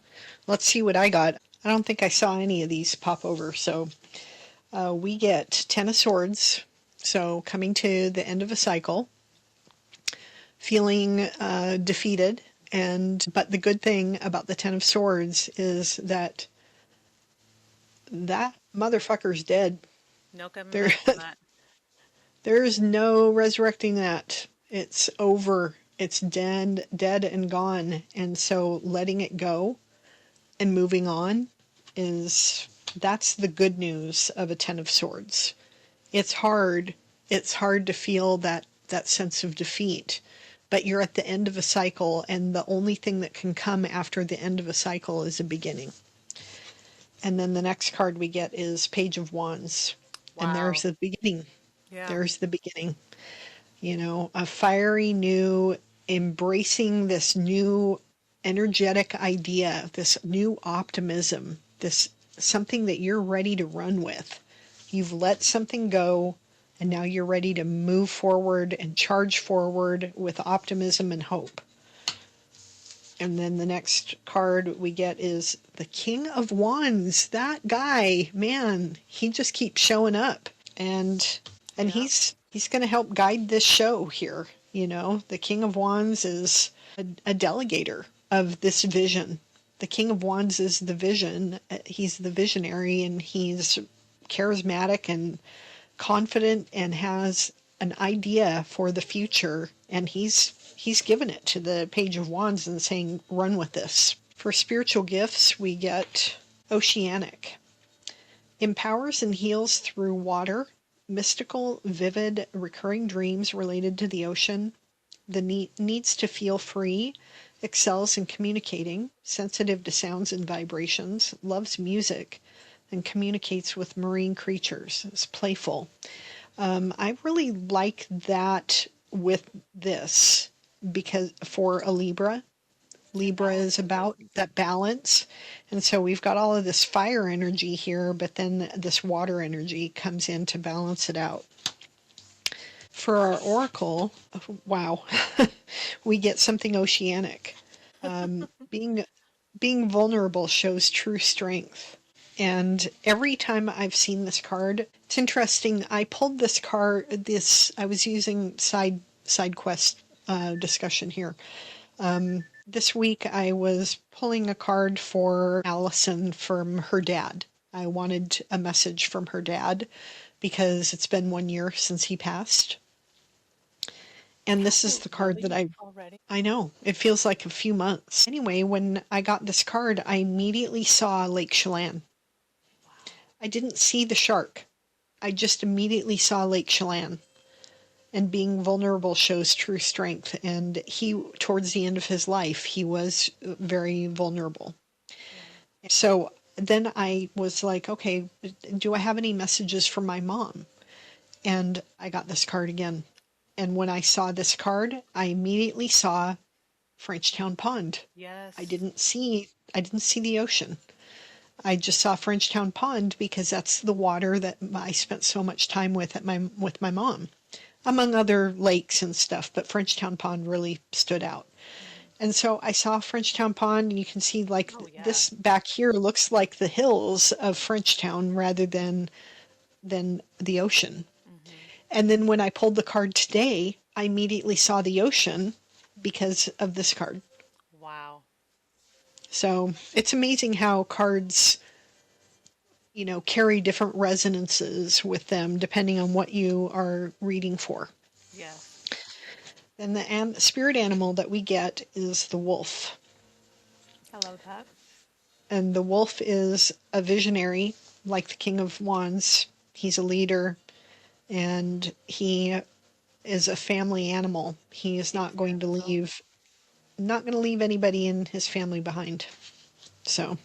Let's see what I got. I don't think I saw any of these pop over. So we get 10 of Swords. So coming to the end of a cycle, feeling defeated. But the good thing about the 10 of Swords is that motherfucker's dead. No coming There, back from that. there's no resurrecting that. It's over. It's dead and gone. And so letting it go and moving on that's the good news of a 10 of Swords. It's hard. It's hard to feel that sense of defeat, but you're at the end of a cycle, and the only thing that can come after the end of a cycle is a beginning. And then the next card we get is Page of Wands. Wow. And there's the beginning. Yeah. There's the beginning. A fiery new, embracing this new energetic idea, this new optimism, this something that you're ready to run with. You've let something go, and now you're ready to move forward and charge forward with optimism and hope. And then the next card we get is the King of Wands. That guy, man, he just keeps showing up. And Yeah. he's going to help guide this show here. The King of Wands is a delegator of this vision. The King of Wands is the vision. He's the visionary, and he's charismatic and confident and has an idea for the future. And he's given it to the Page of Wands and saying, run with this. For spiritual gifts, we get Oceanic. Empowers and heals through water. Mystical, vivid, recurring dreams related to the ocean. The needs to feel free. Excels in communicating. Sensitive to sounds and vibrations. Loves music. And communicates with marine creatures. It's playful. I really like that with this, because for a Libra is about that balance. And so we've got all of this fire energy here, but then this water energy comes in to balance it out. For our oracle, wow, we get something oceanic. Being vulnerable shows true strength. And every time I've seen this card, it's interesting. I pulled this card, I was using side quest discussion here. This week I was pulling a card for Allison from her dad. I wanted a message from her dad because it's been 1 year since he passed. And this is the card that I know, it feels like a few months. Anyway, when I got this card, I immediately saw Lake Chelan. I didn't see the shark. I just immediately saw Lake Chelan. And being vulnerable shows true strength. And towards the end of his life, he was very vulnerable. So then I was like, okay, do I have any messages from my mom? And I got this card again. And when I saw this card, I immediately saw Frenchtown Pond. Yes. I didn't see the ocean. I just saw Frenchtown Pond because that's the water that I spent so much time with with my mom, among other lakes and stuff, but Frenchtown Pond really stood out. And so I saw Frenchtown Pond, and you can see like this back here looks like the hills of Frenchtown rather than the ocean. And then when I pulled the card today, I immediately saw the ocean because of this card. Wow. So it's amazing how cards, carry different resonances with them depending on what you are reading for. Yes. Then the spirit animal that we get is the wolf. I love that. And the wolf is a visionary, like the King of Wands. He's a leader, and he is a family animal. He is not going to leave anybody in his family behind. So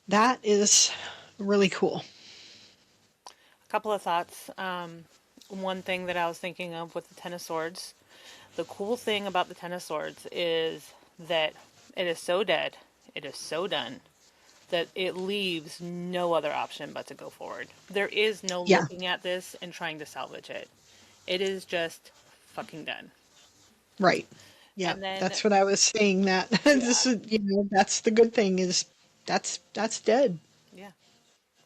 that is really cool. A couple of thoughts. One thing that I was thinking of with the Ten of Swords, the cool thing about the Ten of Swords is that it is so dead, it is so done, that it leaves no other option but to go forward. There is no looking at this and trying to salvage it. It is just fucking done. Right. Yeah, that's what I was saying. That this is, that's the good thing is that's dead. Yeah,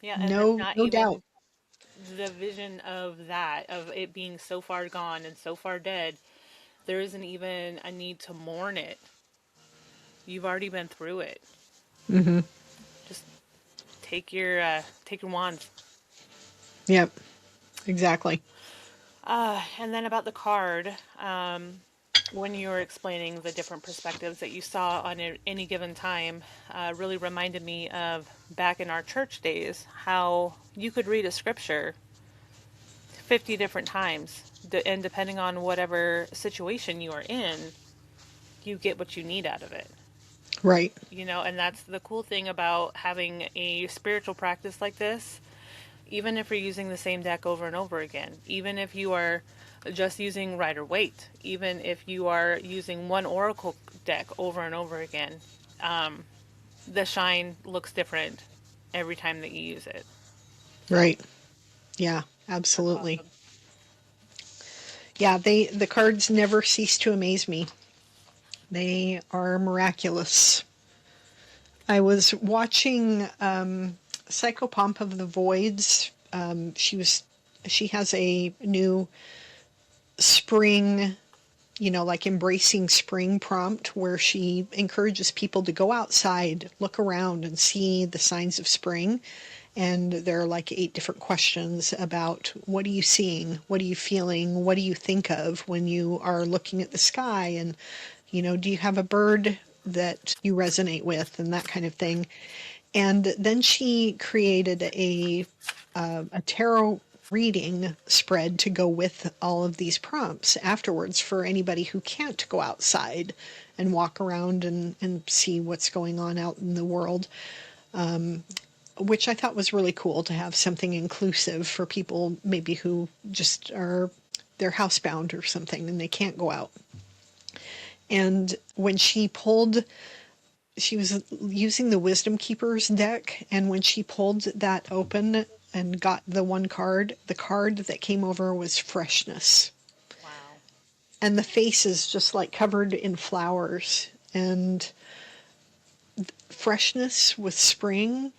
yeah, and there's No, not no even doubt. the vision of that, of it being so far gone and so far dead. There isn't even a need to mourn it. You've already been through it. Mm-hmm. Just take your wands. Yep. Exactly. And then about the card, when you were explaining the different perspectives that you saw on any given time, really reminded me of back in our church days, how you could read a scripture 50 different times, and depending on whatever situation you are in, you get what you need out of it. Right. And that's the cool thing about having a spiritual practice like this. Even if you're using the same deck over and over again, even if you are just using Rider Waite, even if you are using one oracle deck over and over again, the shine looks different every time that you use it. So, right. Yeah, absolutely. Awesome. Yeah, the cards never cease to amaze me. They are miraculous. I was watching Psychopomp of the Voids. She has a new spring, like embracing spring prompt where she encourages people to go outside, look around, and see the signs of spring. And there are like 8 different questions about what are you seeing? What are you feeling? What do you think of when you are looking at the sky? And, do you have a bird that you resonate with and that kind of thing? And then she created a tarot reading spread to go with all of these prompts afterwards for anybody who can't go outside and walk around and see what's going on out in the world. Which I thought was really cool to have something inclusive for people maybe who just they're housebound or something and they can't go out. And when she was using the Wisdom Keepers deck, and when she pulled that open and got the one card, the card that came over was freshness. Wow. And the face is just like covered in flowers, and freshness with spring.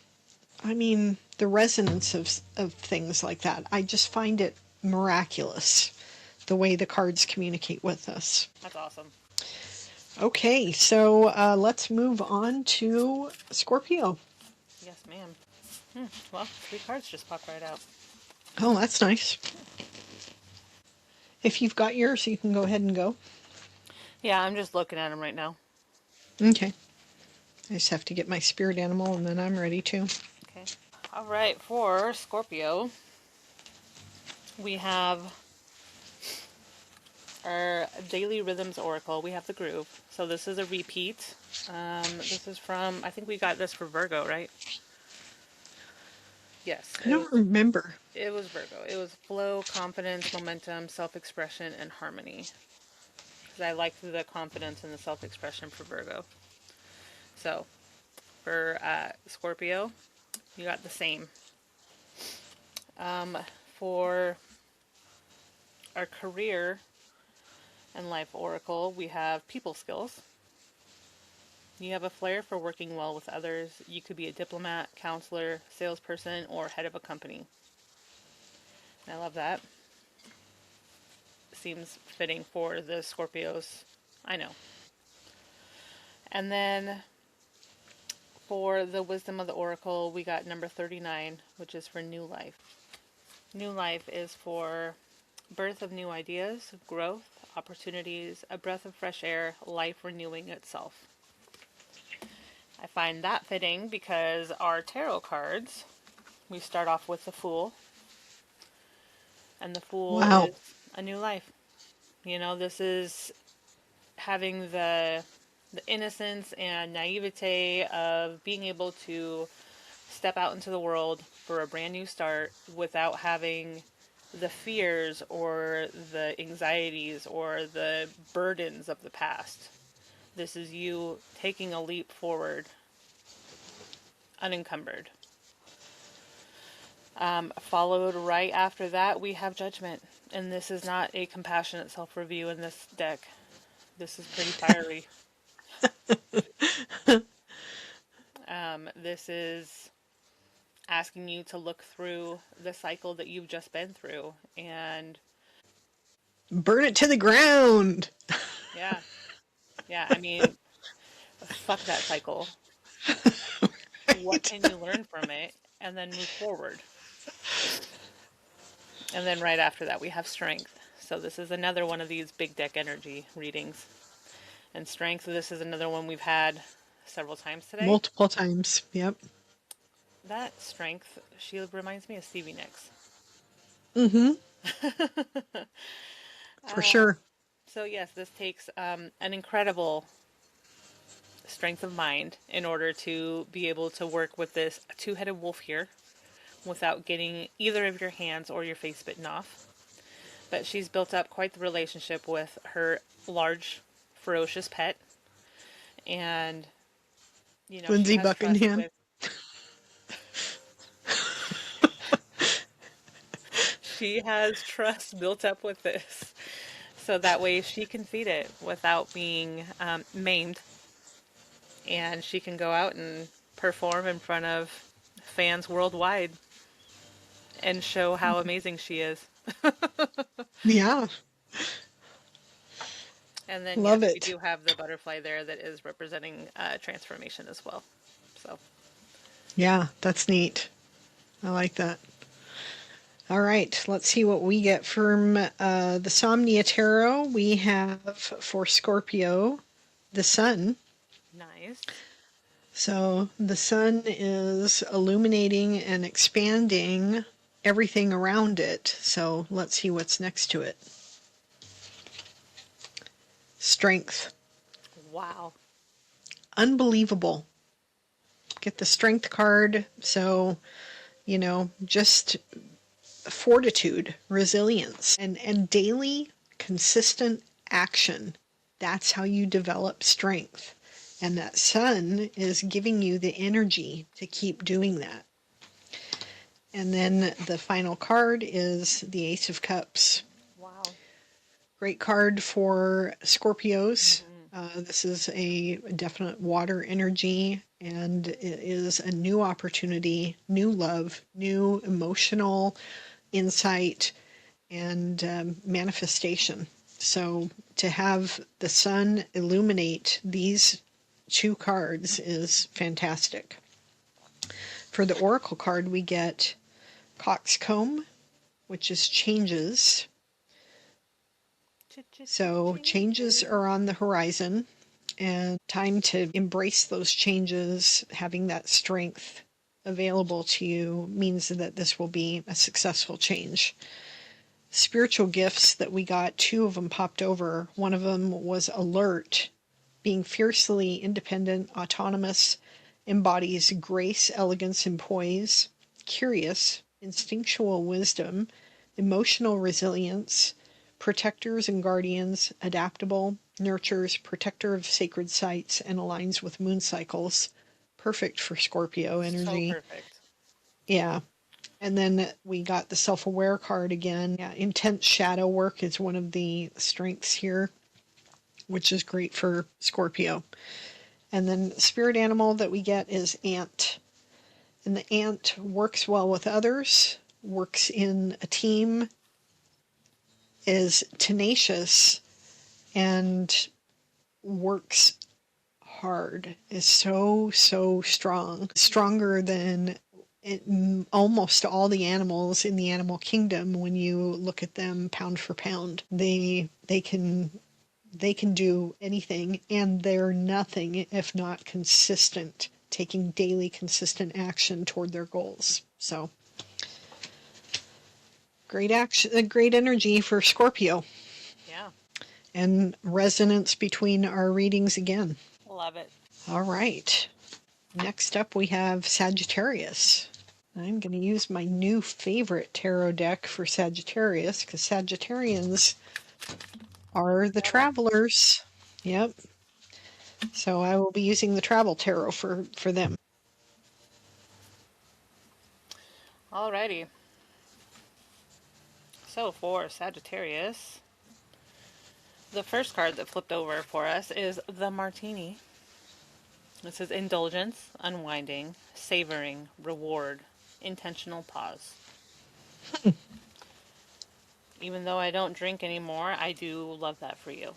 I mean, the resonance of things like that. I just find it miraculous, the way the cards communicate with us. That's awesome. Okay, so let's move on to Scorpio. Yes, ma'am. Well, 3 cards just popped right out. Oh, that's nice. If you've got yours, you can go ahead and go. Yeah, I'm just looking at them right now. Okay. I just have to get my spirit animal and then I'm ready to. Okay. All right, for Scorpio, we have our Daily Rhythms Oracle. We have the Groove. So this is a repeat. This is from, I think we got this for Virgo, right? Yes, I don't remember. it was Virgo. It was flow, confidence, momentum, self-expression, and harmony. Because I liked the confidence and the self-expression for Virgo. So for Scorpio, you got the same. For our career and life oracle, we have people skills. You have a flair for working well with others. You could be a diplomat, counselor, salesperson, or head of a company. I love that. Seems fitting for the Scorpios. I know. And then for the wisdom of the oracle, we got number 39, which is for new life. New life is for birth of new ideas, growth, opportunities, a breath of fresh air, life renewing itself. I find that fitting because our tarot cards, we start off with the Fool, and the Fool Wow. is a new life. You know, this is having the innocence and naivete of being able to step out into the world for a brand new start without having the fears or the anxieties or the burdens of the past. This is you taking a leap forward unencumbered. Followed right after that, we have Judgment. And this is not a compassionate self-review in this deck. This is pretty fiery. This is asking you to look through the cycle that you've just been through. And Burn it to the ground. yeah, yeah, I mean, fuck that cycle. What Right? can you learn from it? And then move forward. And then right after that, we have Strength. So this is another one of these big deck energy readings. And Strength, this is another one we've had several times today. Multiple times. Yep. That Strength, she reminds me of Stevie Nicks. Mm-hmm. For sure. So yes, this takes an incredible strength of mind in order to be able to work with this two-headed wolf here without getting either of your hands or your face bitten off. But she's built up quite the relationship with her large, ferocious pet. And, you know, she Lindsay has trust Buckingham. with... She has trust built up with this. So that way she can feed it without being maimed. And she can go out and perform in front of fans worldwide and show how amazing she is. Yeah. And then, Love yes, we it. do have the butterfly there that is representing transformation as well. So, Yeah, that's neat. I like that. All right, let's see what we get from the Somnia Tarot. We have for Scorpio the Sun. nice. So the Sun is illuminating and expanding everything around it. So let's see what's next to it. Strength. Wow. Unbelievable. Get the Strength card. So, just fortitude, resilience, and daily consistent action. That's how you develop strength. And that Sun is giving you the energy to keep doing that. And then the final card is the Ace of Cups. Wow. Great card for Scorpios. Mm-hmm. This is a definite water energy, and it is a new opportunity, new love, new emotional insight, and manifestation. So to have the Sun illuminate these two cards is fantastic. For the Oracle card, we get Coxcomb, which is changes. So changes are on the horizon, and time to embrace those changes. Having that strength available to you means that this will be a successful change. Spiritual gifts that we got, 2 of them popped over. One of them was alert, being fiercely independent, autonomous, embodies grace, elegance, and poise. Curious, instinctual wisdom, emotional resilience, protectors and guardians, adaptable, nurtures, protector of sacred sites, and aligns with moon cycles. Perfect for Scorpio So energy. perfect. Yeah. And then we got the self-aware card again. Yeah, intense shadow work is one of the strengths here, which is great for Scorpio. And then the spirit animal that we get is ant. And the ant works well with others, works in a team, is tenacious, and works hard, is so strong, stronger than almost all the animals in the animal kingdom. When you look at them pound for pound, they can do anything, and they're nothing if not consistent, taking daily consistent action toward their goals. So great action, great energy for Scorpio. Yeah. And resonance between our readings again. Love it. All right. Next up we have Sagittarius. I'm going to use my new favorite tarot deck for Sagittarius, because Sagittarians are the travelers. Yep. So I will be using the travel tarot for them. Alrighty. So for Sagittarius, the first card that flipped over for us is the Martini. This is indulgence, unwinding, savoring, reward, intentional pause. Even though I don't drink anymore, I do love that for you.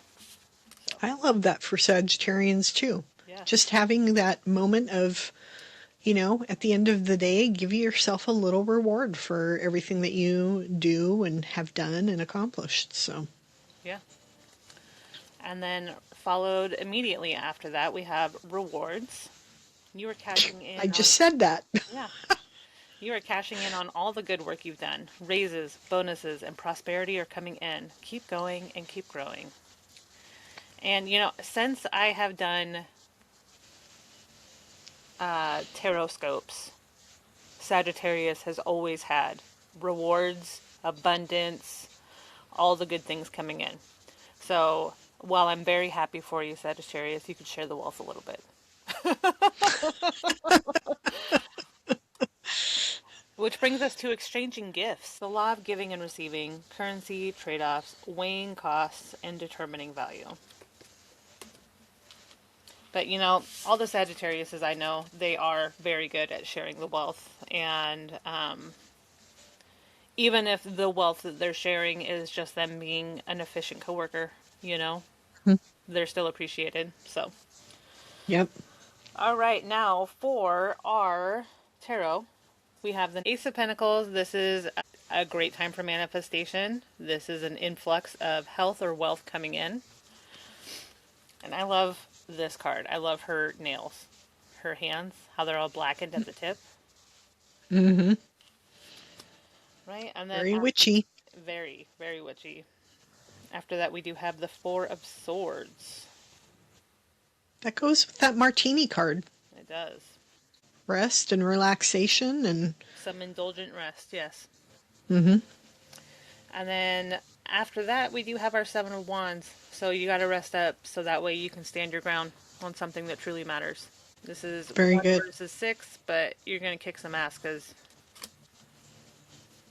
So, I love that for Sagittarians too. yeah. Just having that moment of, at the end of the day, give yourself a little reward for everything that you do and have done and accomplished. So, Yeah. And then followed immediately after that, we have rewards. You are cashing in I on, just said that. yeah. You are cashing in on all the good work you've done. Raises, bonuses, and prosperity are coming in. Keep going and keep growing. And since I have done tarot scopes, Sagittarius has always had rewards, abundance, all the good things coming in. So while I'm very happy for you, Sagittarius, you could share the wealth a little bit. Which brings us to exchanging gifts. The law of giving and receiving, currency, trade-offs, weighing costs, and determining value. But all the Sagittariuses I know, they are very good at sharing the wealth. And even if the wealth that they're sharing is just them being an efficient coworker, they're still appreciated. So, Yep. all right, now for our tarot, we have the Ace of Pentacles. This is a great time for manifestation. This is an influx of health or wealth coming in. And I love this card. I love her nails, her hands, how they're all blackened at the tip. Mm-hmm. Right? And then Very witchy. very, very witchy. After that, we do have the Four of Swords. That goes with that Martini card. It does. Rest and relaxation and... Some indulgent rest, yes. Mm-hmm. And then after that, we do have our Seven of Wands. So you got to rest up so that way you can stand your ground on something that truly matters. This is Very 1 good. versus 6, but you're going to kick some ass because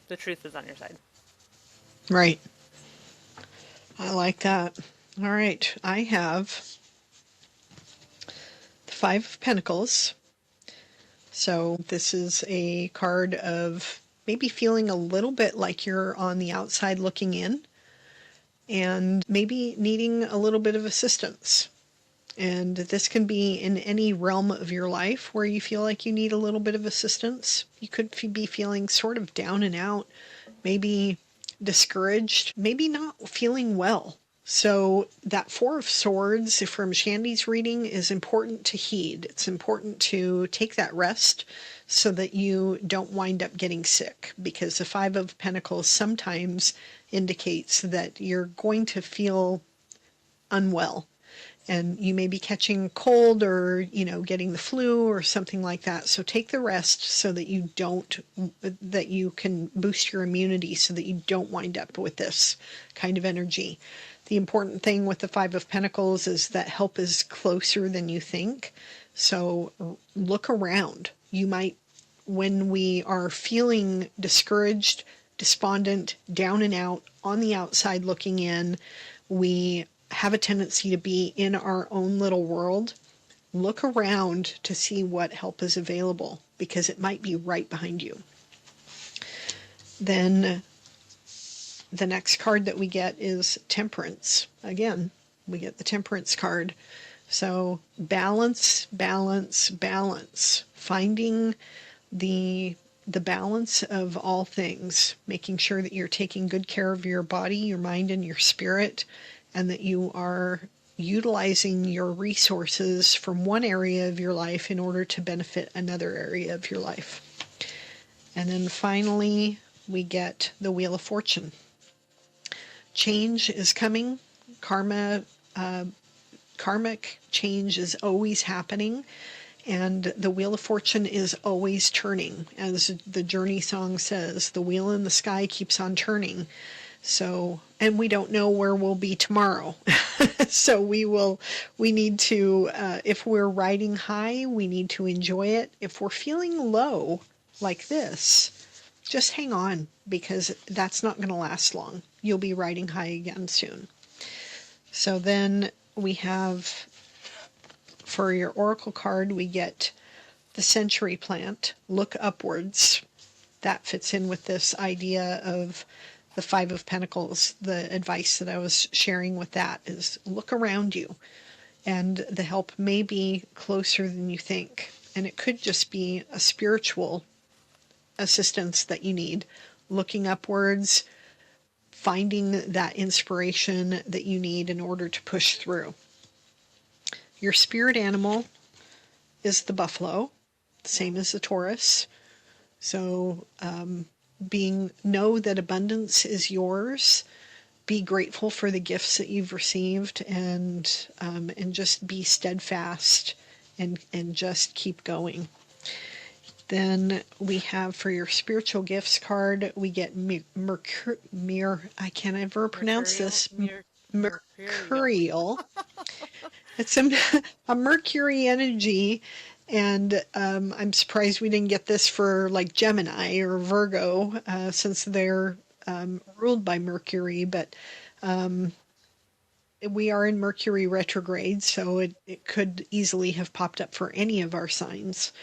the truth is on your side. Right. I like that. All right. I have the Five of Pentacles. So this is a card of maybe feeling a little bit like you're on the outside looking in and maybe needing a little bit of assistance. And this can be in any realm of your life where you feel like you need a little bit of assistance. You could be feeling sort of down and out, maybe discouraged, maybe not feeling well. So that Four of Swords from Shandy's reading is important to heed. It's important to take that rest so that you don't wind up getting sick, because the Five of Pentacles sometimes indicates that you're going to feel unwell and you may be catching cold or, getting the flu or something like that. So take the rest so that that you can boost your immunity so that you don't wind up with this kind of energy. The important thing with the Five of Pentacles is that help is closer than you think. So look around. You might, when we are feeling discouraged, despondent, down and out, on the outside looking in, we have a tendency to be in our own little world. Look around to see what help is available, because it might be right behind you. Then the next card that we get is Temperance. Again, we get the Temperance card. So balance, balance, balance. Finding the balance of all things, making sure that you're taking good care of your body, your mind, and your spirit, and that you are utilizing your resources from one area of your life in order to benefit another area of your life. And then finally, we get the Wheel of Fortune. Change is coming. Karmic change is always happening. And the Wheel of Fortune is always turning. As the Journey song says, the wheel in the sky keeps on turning. So, and we don't know where we'll be tomorrow. So we need to, if we're riding high, we need to enjoy it. If we're feeling low like this, just hang on, because that's not going to last long. You'll be riding high again soon. So then we have, for your oracle card, we get the Century Plant. Look upwards. That fits in with this idea of the Five of Pentacles. The advice that I was sharing with that is look around you, and the help may be closer than you think. And it could just be a spiritual assistance that you need. Looking upwards, finding that inspiration that you need in order to push through. Your spirit animal is the buffalo, same as the Taurus. So know that abundance is yours. Be grateful for the gifts that you've received, and just be steadfast and just keep going. Then we have, for your spiritual gifts card, we get I can't ever pronounce this. Mercurial. It's a Mercury energy, and I'm surprised we didn't get this for like Gemini or Virgo, since they're ruled by Mercury, but we are in Mercury retrograde, so it could easily have popped up for any of our signs.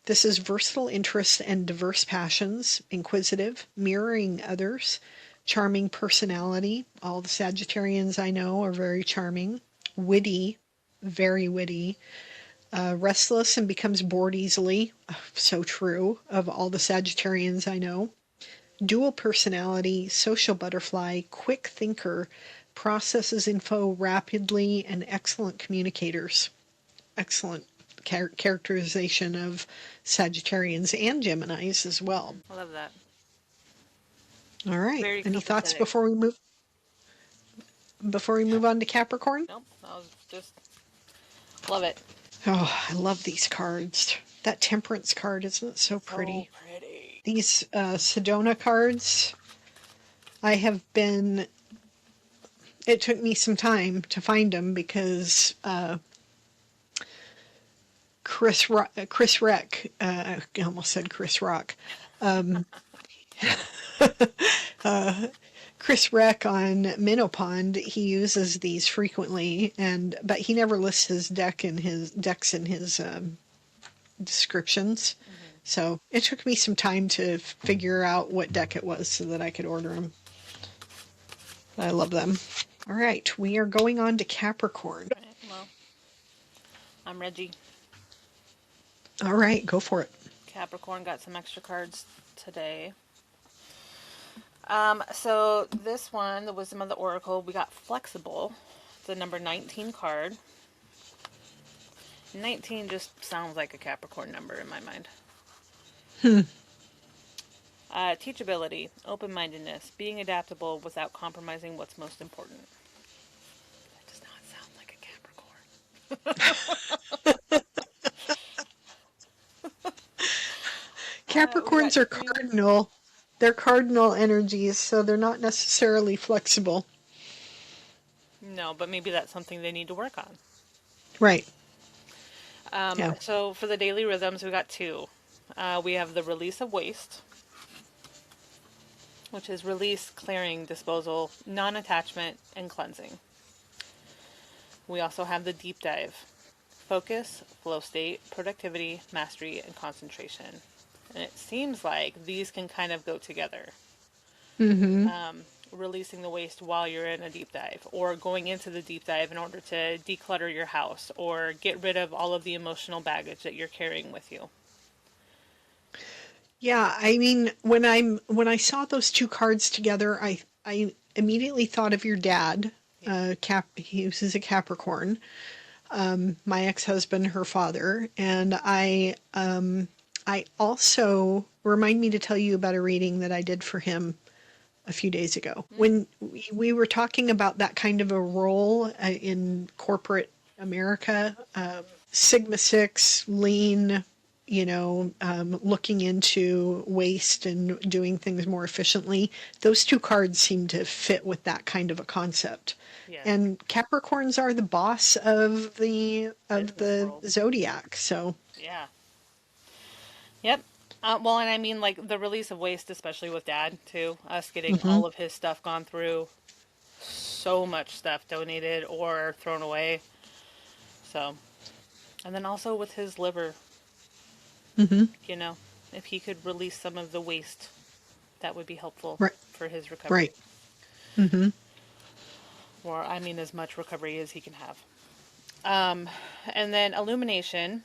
This is versatile interests and diverse passions, inquisitive, mirroring others, charming personality. All the Sagittarians I know are very charming, witty, very witty, restless and becomes bored easily. So true of all the Sagittarians I know. Dual personality, social butterfly, quick thinker, processes info rapidly, and excellent communicators. Excellent characterization of Sagittarians and Geminis as well. I love that. All right. Very Any thoughts copacetic. before we move on to Capricorn? Nope. I was just love it. Oh, I love these cards. That Temperance card, isn't it so pretty? So pretty. These Sedona cards, it took me some time to find them, because Chris Reck, I almost said Chris Rock. Chris Reck on Minnowpond, he uses these frequently, but he never lists his decks in his descriptions. Mm-hmm. So it took me some time to figure out what deck it was so that I could order them. I love them. All right, we are going on to Capricorn. Right, well, I'm Reggie. All right, go for it. Capricorn got some extra cards today. So this one, the Wisdom of the Oracle, we got flexible. The number 19 card. 19 just sounds like a Capricorn number in my mind. Teachability, open-mindedness, being adaptable without compromising what's most important. That does not sound like a Capricorn. We got Capricorns are two. cardinal. They're cardinal energies, so they're not necessarily flexible. No, but maybe that's something they need to work on. Right. Yeah. So for the daily rhythms, we got two. We have the release of waste, which is release, clearing, disposal, non-attachment, and cleansing. We also have the deep dive, focus, flow state, productivity, mastery, and concentration. And it seems like these can kind of go together. Releasing the waste while you're in a deep dive, or going into the deep dive in order to declutter your house, or get rid of all of the emotional baggage that you're carrying with you. Yeah, I mean, when I saw those two cards together, I immediately thought of your dad. He was a Capricorn. My ex-husband, her father, and I also remind me to tell you about a reading that I did for him a few days ago when we were talking about that kind of a role in corporate America, Sigma 6, lean, looking into waste and doing things more efficiently. Those two cards seem to fit with that kind of a concept. Yes. And Capricorns are the boss of the world. zodiac. So Yeah. Yep. Well, and I mean, like, the release of waste, especially with Dad, too. Us getting all of his stuff gone through. So much stuff donated or thrown away. So. And then also with his liver. If he could release some of the waste, that would be helpful right, for his recovery. right. Or, I mean, as much recovery as he can have. And then illumination.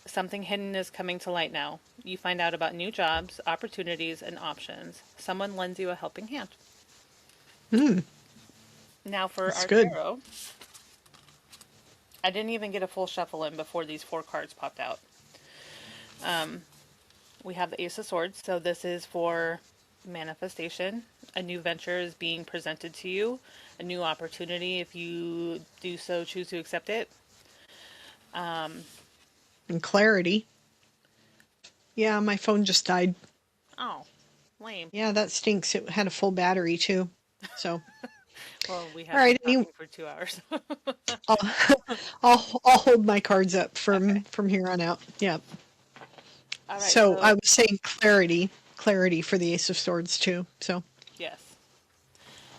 Something hidden is coming to light now. You find out about new jobs, opportunities, and options. Someone lends you a helping hand. Now for That's our good. tarot. I didn't even get a full shuffle in before these four cards popped out. We have the Ace of Swords. So this is for manifestation. A new venture is being presented to you. A new opportunity, if you do so, choose to accept it. And clarity. Yeah, my phone just died. Oh, lame. Yeah, that stinks. It had a full battery too. So, Well, we have all right. been talking for 2 hours. I'll hold my cards up from here on out. Yeah. All right, So I was saying clarity for the Ace of Swords too. So yes.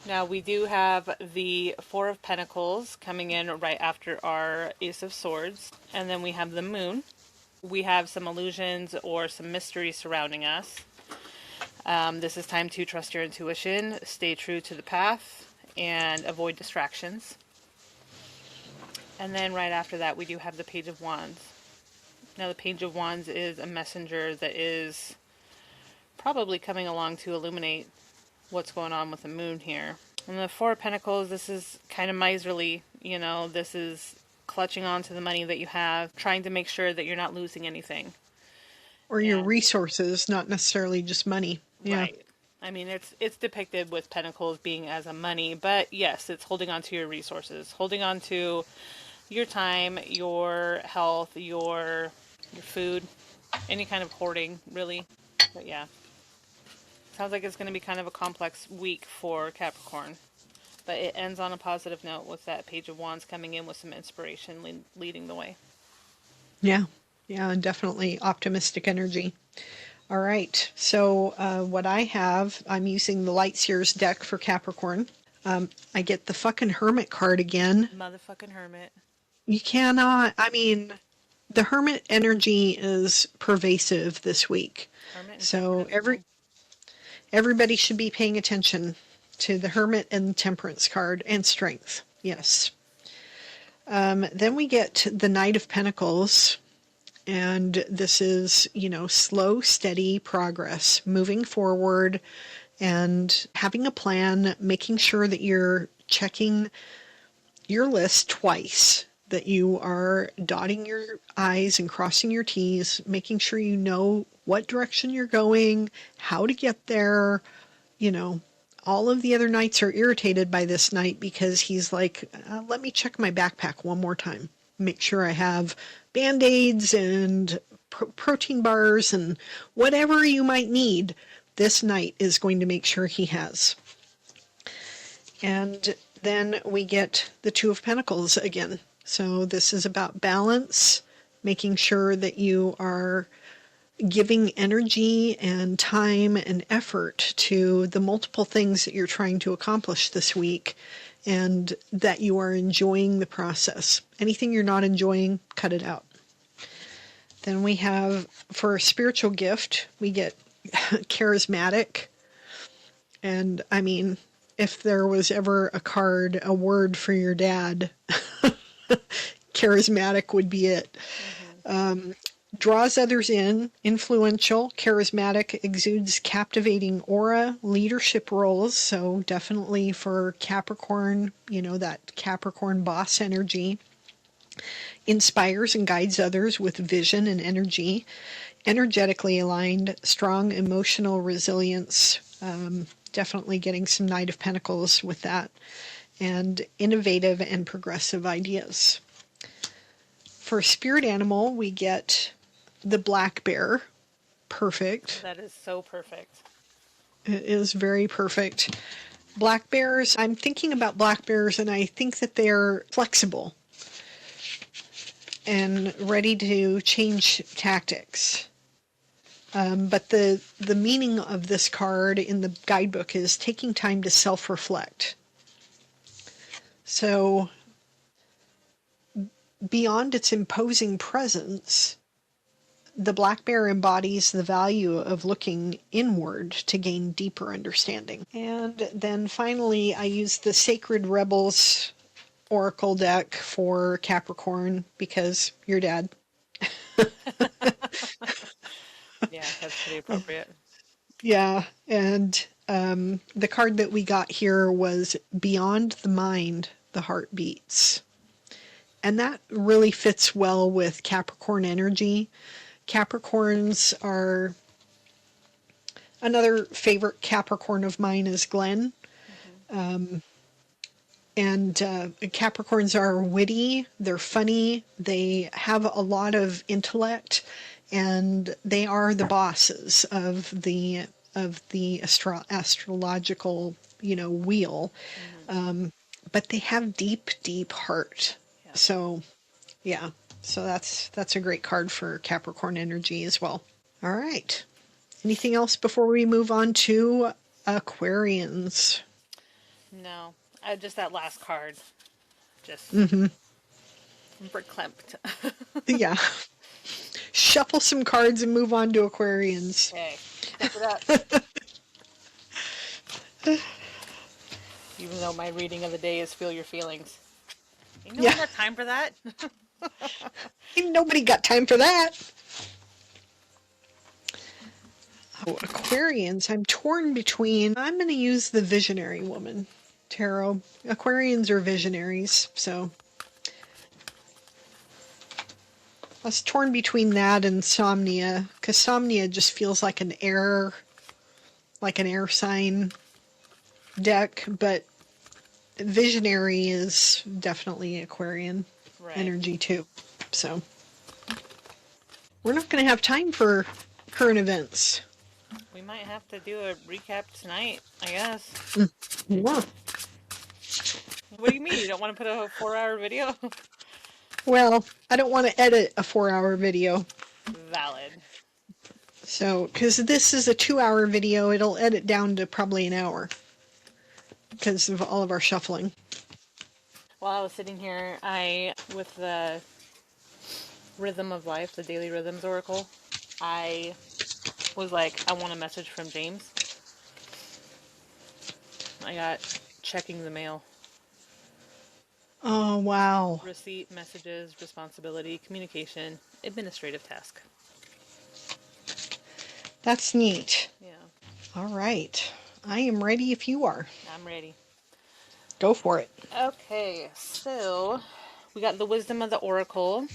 Now we do have the Four of Pentacles coming in right after our Ace of Swords. And then we have the Moon. We have some illusions or some mystery surrounding us. This is time to trust your intuition, stay true to the path, and avoid distractions. And then right after that we do have the Page of Wands. Now the Page of Wands is a messenger that is probably coming along to illuminate what's going on with the moon here. And the Four of Pentacles, this is kind of miserly, this is clutching on to the money that you have, trying to make sure that you're not losing anything. or your resources, not necessarily just money. Yeah. Right. I mean, it's depicted with pentacles being as a money, but yes, it's holding on to your resources, holding on to your time, your health, your food, any kind of hoarding, really. But yeah. Sounds like it's going to be kind of a complex week for Capricorn. But it ends on a positive note with that Page of Wands coming in with some inspiration leading the way. Yeah. Yeah, definitely optimistic energy. All right. So what I have, I'm using the Light Seers deck for Capricorn. I get the fucking Hermit card again. Motherfucking Hermit. You cannot, I mean, the Hermit energy is pervasive this week. So everybody should be paying attention to the Hermit and Temperance card and Strength. Yes. Then we get the Knight of Pentacles. And this is, slow, steady progress, moving forward, and having a plan, making sure that you're checking your list twice, that you are dotting your I's and crossing your T's, making sure you know what direction you're going, how to get there. You know, all of the other knights are irritated by this knight because he's like, let me check my backpack one more time. Make sure I have Band-Aids and protein bars and whatever you might need. This knight is going to make sure he has. And then we get the Two of Pentacles again. So this is about balance, making sure that you are giving energy and time and effort to the multiple things that you're trying to accomplish this week, and that you are enjoying the process. Anything you're not enjoying, cut it out. Then we have, for a spiritual gift, we get charismatic. And I mean, if there was ever a card, a word for your dad, charismatic would be it. Draws others in, influential, charismatic, exudes captivating aura, leadership roles. So definitely for Capricorn, you know, that Capricorn boss energy. Inspires and guides others with vision and energy. Energetically aligned, strong emotional resilience. Definitely getting some Knight of Pentacles with that. And innovative and progressive ideas. For spirit animal, we get the black bear. Perfect. That is so perfect. It is very perfect. Black bears, I'm thinking about black bears, and I think that they're flexible and ready to change tactics. But the meaning of this card in the guidebook is taking time to self-reflect. So beyond its imposing presence, the black bear embodies the value of looking inward to gain deeper understanding. And then finally, I use the Sacred Rebels Oracle deck for Capricorn because your dad. Yeah, that's pretty appropriate. Yeah, and the card that we got here was Beyond the Mind, the Heart Beats. And that really fits well with Capricorn energy. Capricorns are, another favorite Capricorn of mine is Glenn. And Capricorns are witty, they're funny, they have a lot of intellect, and they are the bosses of the astrological, you know, wheel. But they have deep, deep heart. Yeah. So, yeah. So that's a great card for Capricorn energy as well. All right. Anything else before we move on to Aquarians? No, just that last card. Just verklempt. Yeah. Shuffle some cards and move on to Aquarians. Okay, keep it up. Even though my reading of the day is Feel Your Feelings. Ain't no one got time for that. Ain't nobody got time for that. Oh, Aquarians, I'm torn between, I'm going to use the Visionary Woman tarot. Aquarians are visionaries, so I was torn between that and Somnia, because Somnia just feels like an air sign deck, but Visionary is definitely Aquarian energy too. So we're not going to have time for current events. We might have to do a recap tonight, I guess. Yeah. What do you mean? You don't want to put a 4-hour video? Well, I don't want to edit a 4-hour video. Valid. So, because this is a 2-hour video, it'll edit down to probably an hour because of all of our shuffling. While I was sitting here, with the Rhythm of Life, the Daily Rhythms Oracle, I was like, I want a message from James. I got checking the mail. Oh, wow. Receipt, messages, responsibility, communication, administrative task. That's neat. Yeah. All right. I am ready if you are. I'm ready. Go for it. Okay, so we got the Wisdom of the Oracle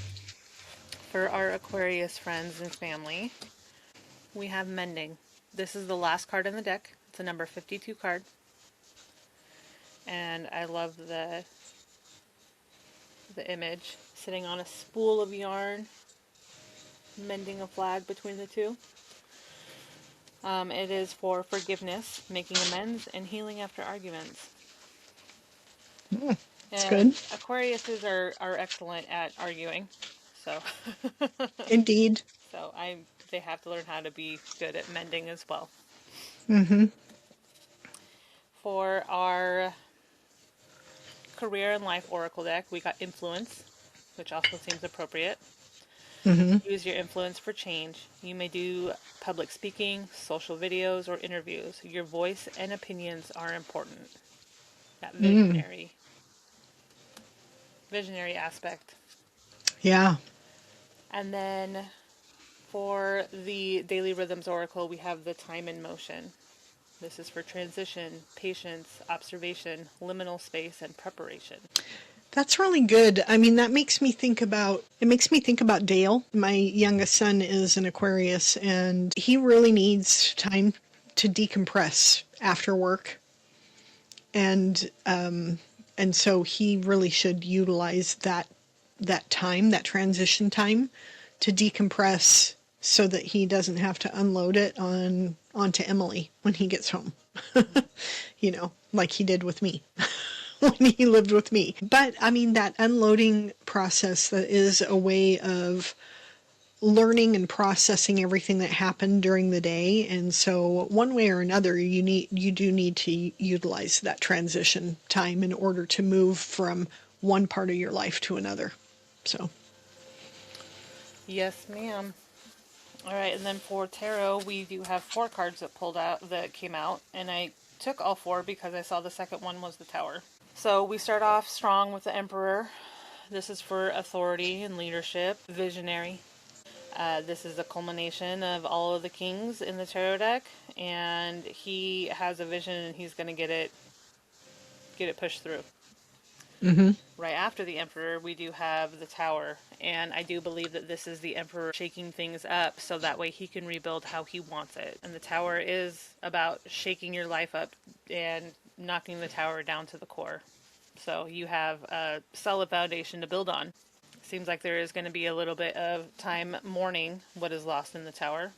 for our Aquarius friends and family. We have Mending. This is the last card in the deck. It's a number 52 card. And I love the image. Sitting on a spool of yarn, mending a flag between the two. It is for forgiveness, making amends, and healing after arguments. It's And good. Aquariuses are excellent at arguing, so Indeed. so they have to learn how to be good at mending as well. Mm-hmm. For our career and life oracle deck, we got Influence, which also seems appropriate. Mm-hmm. Use your influence for change. You may do public speaking, social videos, or interviews. Your voice and opinions are important. That visionary aspect. Yeah. And then for the Daily Rhythms Oracle, we have the Time in Motion. This is for transition, patience, observation, liminal space, and preparation. That's really good. I mean, that makes me think about Dale. My youngest son is an Aquarius, and he really needs time to decompress after work. And so he really should utilize that time, that transition time, to decompress so that he doesn't have to unload it onto Emily when he gets home. Like he did with me. When he lived with me. But I mean, that unloading process, that is a way of learning and processing everything that happened during the day. And so one way or another, you do need to utilize that transition time in order to move from one part of your life to another. So. Yes, ma'am. All right, and then for tarot, we do have 4 cards that came out, and I took all 4 because I saw the second one was the Tower. So we start off strong with the Emperor. This is for authority and leadership, visionary. This is the culmination of all of the kings in the tarot deck, and he has a vision and he's going to get it pushed through. Mm-hmm. Right after the Emperor, we do have the Tower, and I do believe that this is the Emperor shaking things up so that way he can rebuild how he wants it. And the Tower is about shaking your life up and knocking the tower down to the core. So you have a solid foundation to build on. Seems like there is going to be a little bit of time mourning what is lost in the Tower.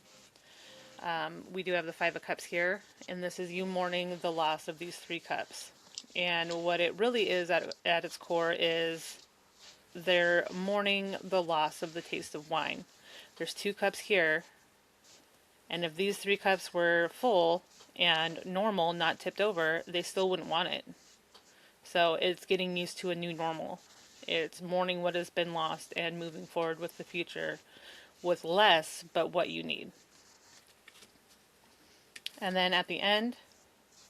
We do have the 5 of Cups here, and this is you mourning the loss of these 3 cups. And what it really is at its core is they're mourning the loss of the taste of wine. There's 2 cups here, and if these 3 cups were full and normal, not tipped over, they still wouldn't want it. So it's getting used to a new normal. It's mourning what has been lost and moving forward with the future with less, but what you need. And then at the end,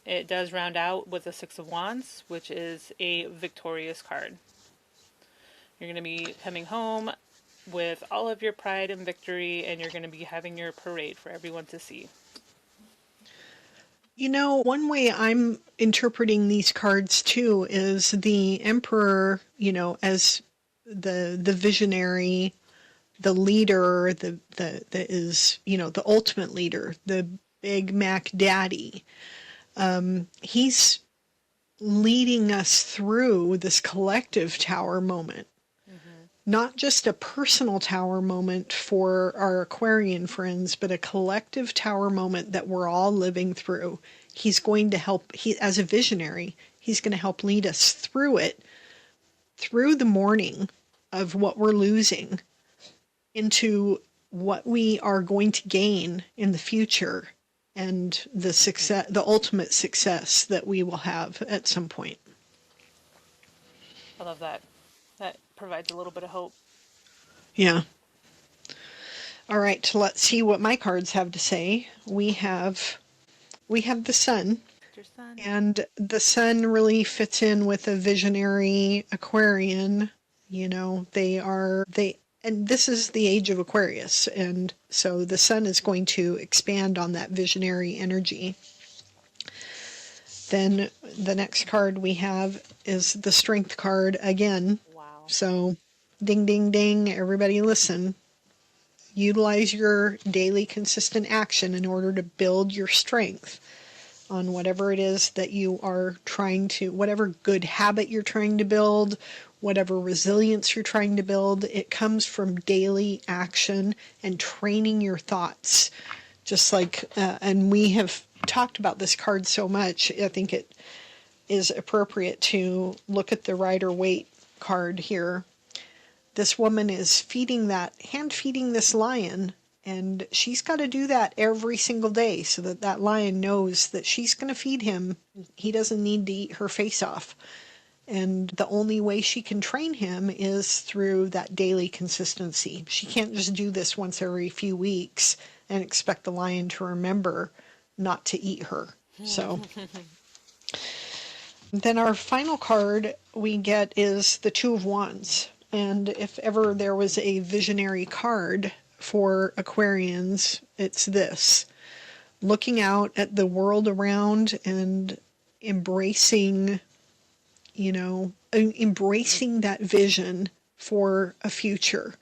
it does round out with the 6 of Wands, which is a victorious card. You're going to be coming home with all of your pride and victory, and you're going to be having your parade for everyone to see. One way I'm interpreting these cards too is the Emperor, as the visionary, the leader, the is, the ultimate leader, the Big Mac Daddy. He's leading us through this collective tower moment. Not just a personal tower moment for our Aquarian friends, but a collective tower moment that we're all living through. He's going to help, as a visionary, he's going to help lead us through it, through the mourning of what we're losing, into what we are going to gain in the future, and the ultimate success that we will have at some point. I love that. That provides a little bit of hope. Yeah. All right, let's see what my cards have to say. We have the Sun. And the Sun really fits in with a visionary Aquarian. And this is the age of Aquarius, and so the Sun is going to expand on that visionary energy. Then the next card we have is the Strength card again. Wow. So, ding, ding, ding, everybody listen. Utilize your daily consistent action in order to build your strength on whatever it is that you are trying to, whatever good habit you're trying to build, whatever resilience you're trying to build. It comes from daily action and training your thoughts. Just like, and we have talked about this card so much, I think it is appropriate to look at the Rider-Waite card here. This woman is hand feeding this lion, and she's got to do that every single day so that that lion knows that she's going to feed him. He doesn't need to eat her face off. And the only way she can train him is through that daily consistency. She can't just do this once every few weeks and expect the lion to remember not to eat her. So then our final card we get is the Two of Wands. And if ever there was a visionary card for Aquarians, it's this. Looking out at the world around and embracing, embracing that vision for a future.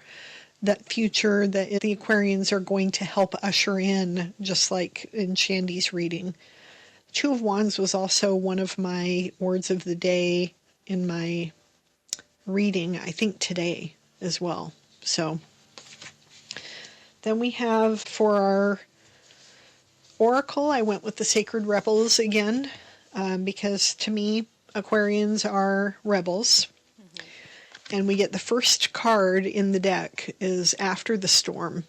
That future that the Aquarians are going to help usher in, just like in Shandy's reading. Two of Wands was also one of my words of the day in my reading, I think today as well. So then we have for our oracle, I went with the Sacred Rebels again, because to me, Aquarians are rebels. Mm-hmm. And we get the first card in the deck is After the Storm.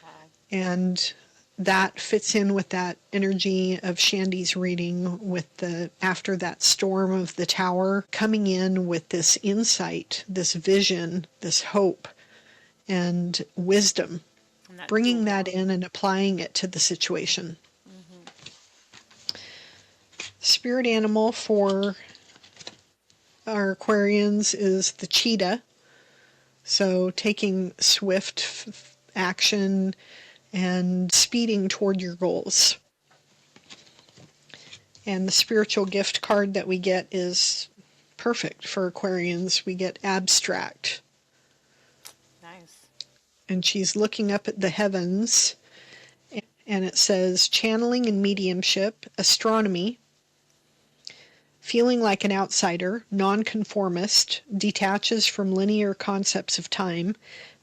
Wow. And that fits in with that energy of Shandy's reading with the after that storm of the tower, coming in with this insight, this vision, this hope, and wisdom, and bringing that in and applying it to the situation. Mm-hmm. Spirit animal for our Aquarians is the cheetah. So taking swift action and speeding toward your goals. And the spiritual gift card that we get is perfect for Aquarians. We get Abstract. Nice. And she's looking up at the heavens, and it says channeling and mediumship, astronomy, feeling like an outsider, nonconformist, detaches from linear concepts of time,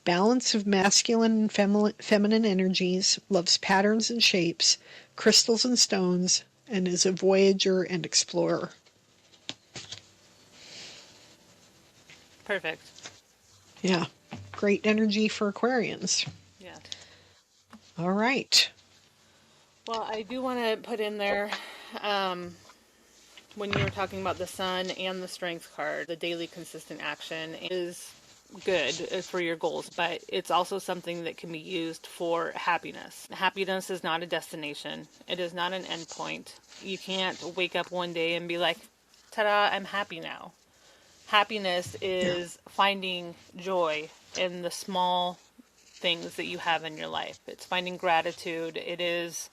balance of masculine and feminine energies, loves patterns and shapes, crystals and stones, and is a voyager and explorer. Perfect. Yeah, great energy for Aquarians. Yeah. All right. Well, I do want to put in there, when you were talking about the Sun and the Strength card, the daily consistent action is good for your goals, but it's also something that can be used for happiness. Happiness is not a destination. It is not an endpoint. You can't wake up one day and be like, ta-da, I'm happy now. Happiness is finding joy in the small things that you have in your life. It's finding gratitude. It is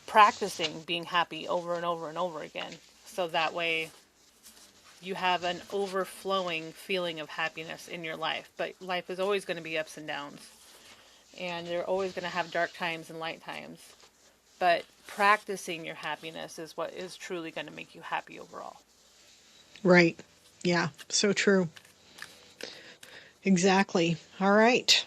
practicing being happy over and over and over again. So that way you have an overflowing feeling of happiness in your life. But life is always going to be ups and downs. And you're always going to have dark times and light times. But practicing your happiness is what is truly going to make you happy overall. Right. Yeah, so true. Exactly. All right.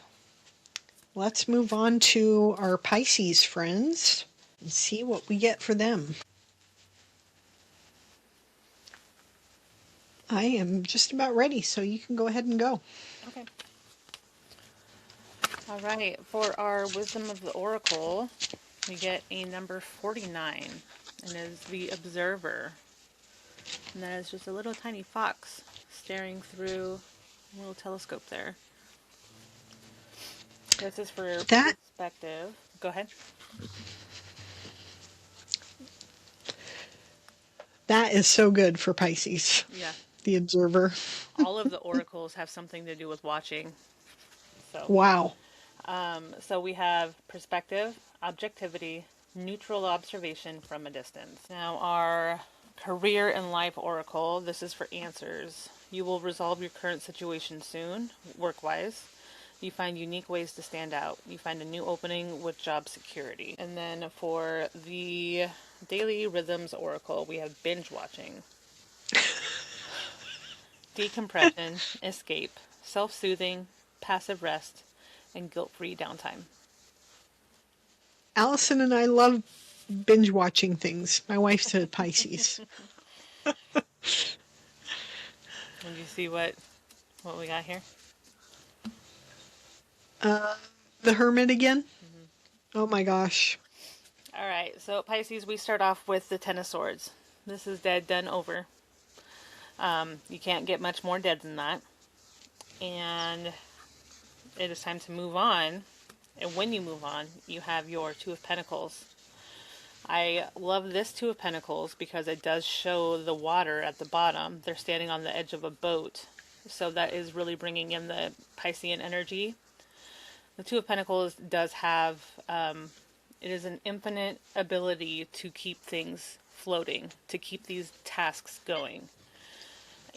Let's move on to our Pisces friends and see what we get for them. I am just about ready, so you can go ahead and go. Okay. All right. For our Wisdom of the Oracle, we get a number 49, and it is the Observer. And that is just a little tiny fox staring through a little telescope there. This is for perspective. Go ahead. That is so good for Pisces. Yeah. The Observer. All of the oracles have something to do with watching. So wow. So we have perspective, objectivity, neutral observation from a distance. Now, our career and life oracle, this is for answers. You will resolve your current situation soon, work-wise. You find unique ways to stand out. You find a new opening with job security. And then for the daily rhythms oracle, we have binge watching, decompression, escape, self-soothing, passive rest, and guilt-free downtime. Allison and I love binge watching things. My wife's a Pisces. And you see what we got here? The Hermit again? Oh my gosh. All right, so Pisces, we start off with the Ten of Swords. This is dead, done, over. You can't get much more dead than that. And it is time to move on. And when you move on, you have your Two of Pentacles. I love this Two of Pentacles because it does show the water at the bottom. They're standing on the edge of a boat. So that is really bringing in the Piscean energy. The Two of Pentacles does have, it is an infinite ability to keep things floating, to keep these tasks going.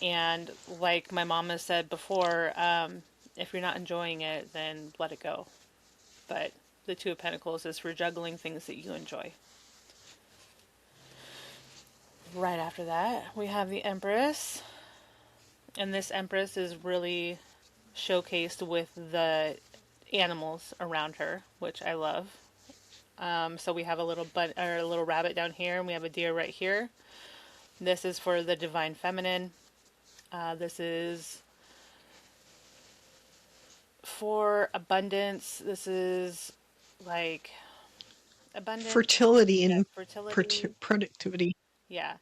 And like my mom has said before, if you're not enjoying it, then let it go. But the Two of Pentacles is for juggling things that you enjoy. Right after that, we have the Empress. And this Empress is really showcased with the animals around her, which I love. So we have a little rabbit down here, and we have a deer right here. This is for the Divine Feminine. This is for abundance. This is like abundance, Fertility and fertility. productivity. Yeah.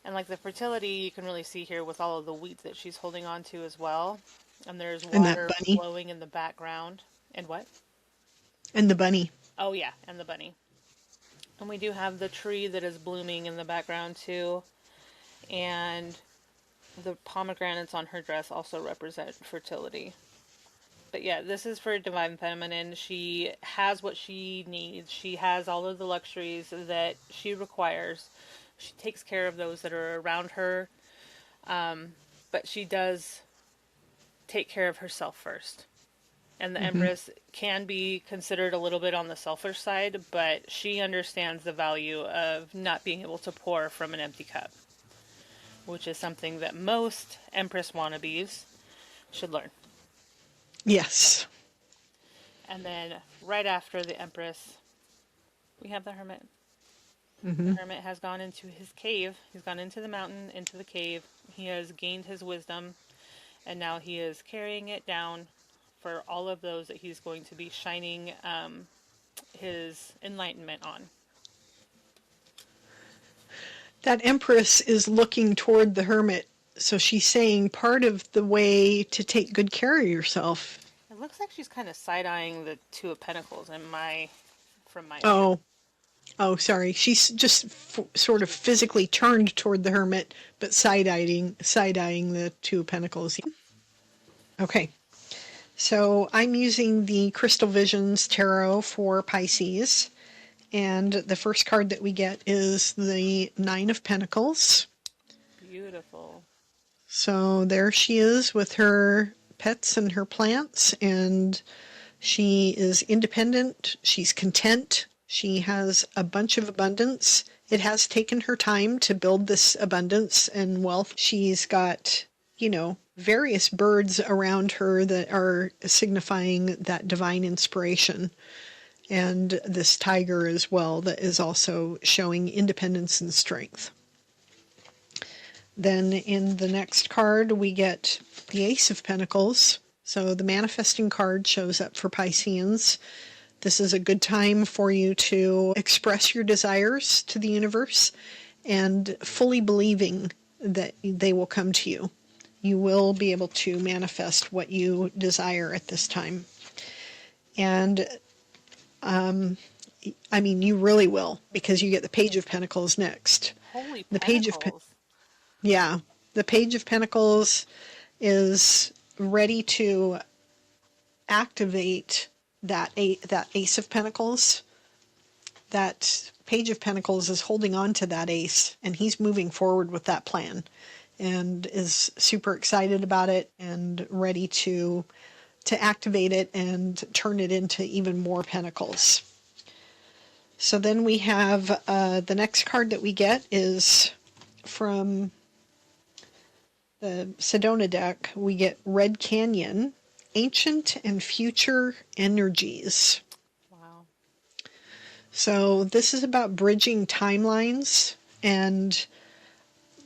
And like the fertility, you can really see here with all of the wheat that she's holding on to as well. And there's And that water bunny. flowing in the background. And what? And the bunny. Oh, yeah. And the bunny. And we do have the tree that is blooming in the background too. And the pomegranates on her dress also represent fertility. But yeah, this is for Divine Feminine. She has what she needs. She has all of the luxuries that she requires. She takes care of those that are around her. But she does take care of herself first. And the Empress can be considered a little bit on the selfish side, but she understands the value of not being able to pour from an empty cup, which is something that most Empress wannabes should learn. Yes. And then right after the Empress, we have the Hermit. The Hermit has gone into his cave. He's gone into the mountain, into the cave. He has gained his wisdom, and now he is carrying it down for all of those that he's going to be shining his enlightenment on. That Empress is looking toward the Hermit. So she's saying part of the way to take good care of yourself. It looks like she's kind of side-eyeing the Two of Pentacles from my Oh, sorry. She's just sort of physically turned toward the Hermit, but side-eyeing the Two of Pentacles. Okay. So I'm using the Crystal Visions Tarot for Pisces. And the first card that we get is the Nine of Pentacles. Beautiful. So there she is with her pets and her plants, and she is independent. She's content. She has a bunch of abundance. It has taken her time to build this abundance and wealth. She's got, various birds around her that are signifying that divine inspiration. And this tiger as well that is also showing independence and strength. Then in the next card, we get the Ace of Pentacles. So the manifesting card shows up for Pisceans. This is a good time for you to express your desires to the universe and fully believing that they will come to you. You will be able to manifest what you desire at this time. And you really will, because you get the Page of Pentacles next. Holy The Pentacles. The Page of Pentacles is ready to activate that Ace of Pentacles. that Page of Pentacles is holding on to that ace, and he's moving forward with that plan and is super excited about it and ready to activate it and turn it into even more pentacles. So then we have the next card that we get is from the Sedona deck. We get Red Canyon, Ancient and Future Energies. Wow. So this is about bridging timelines, and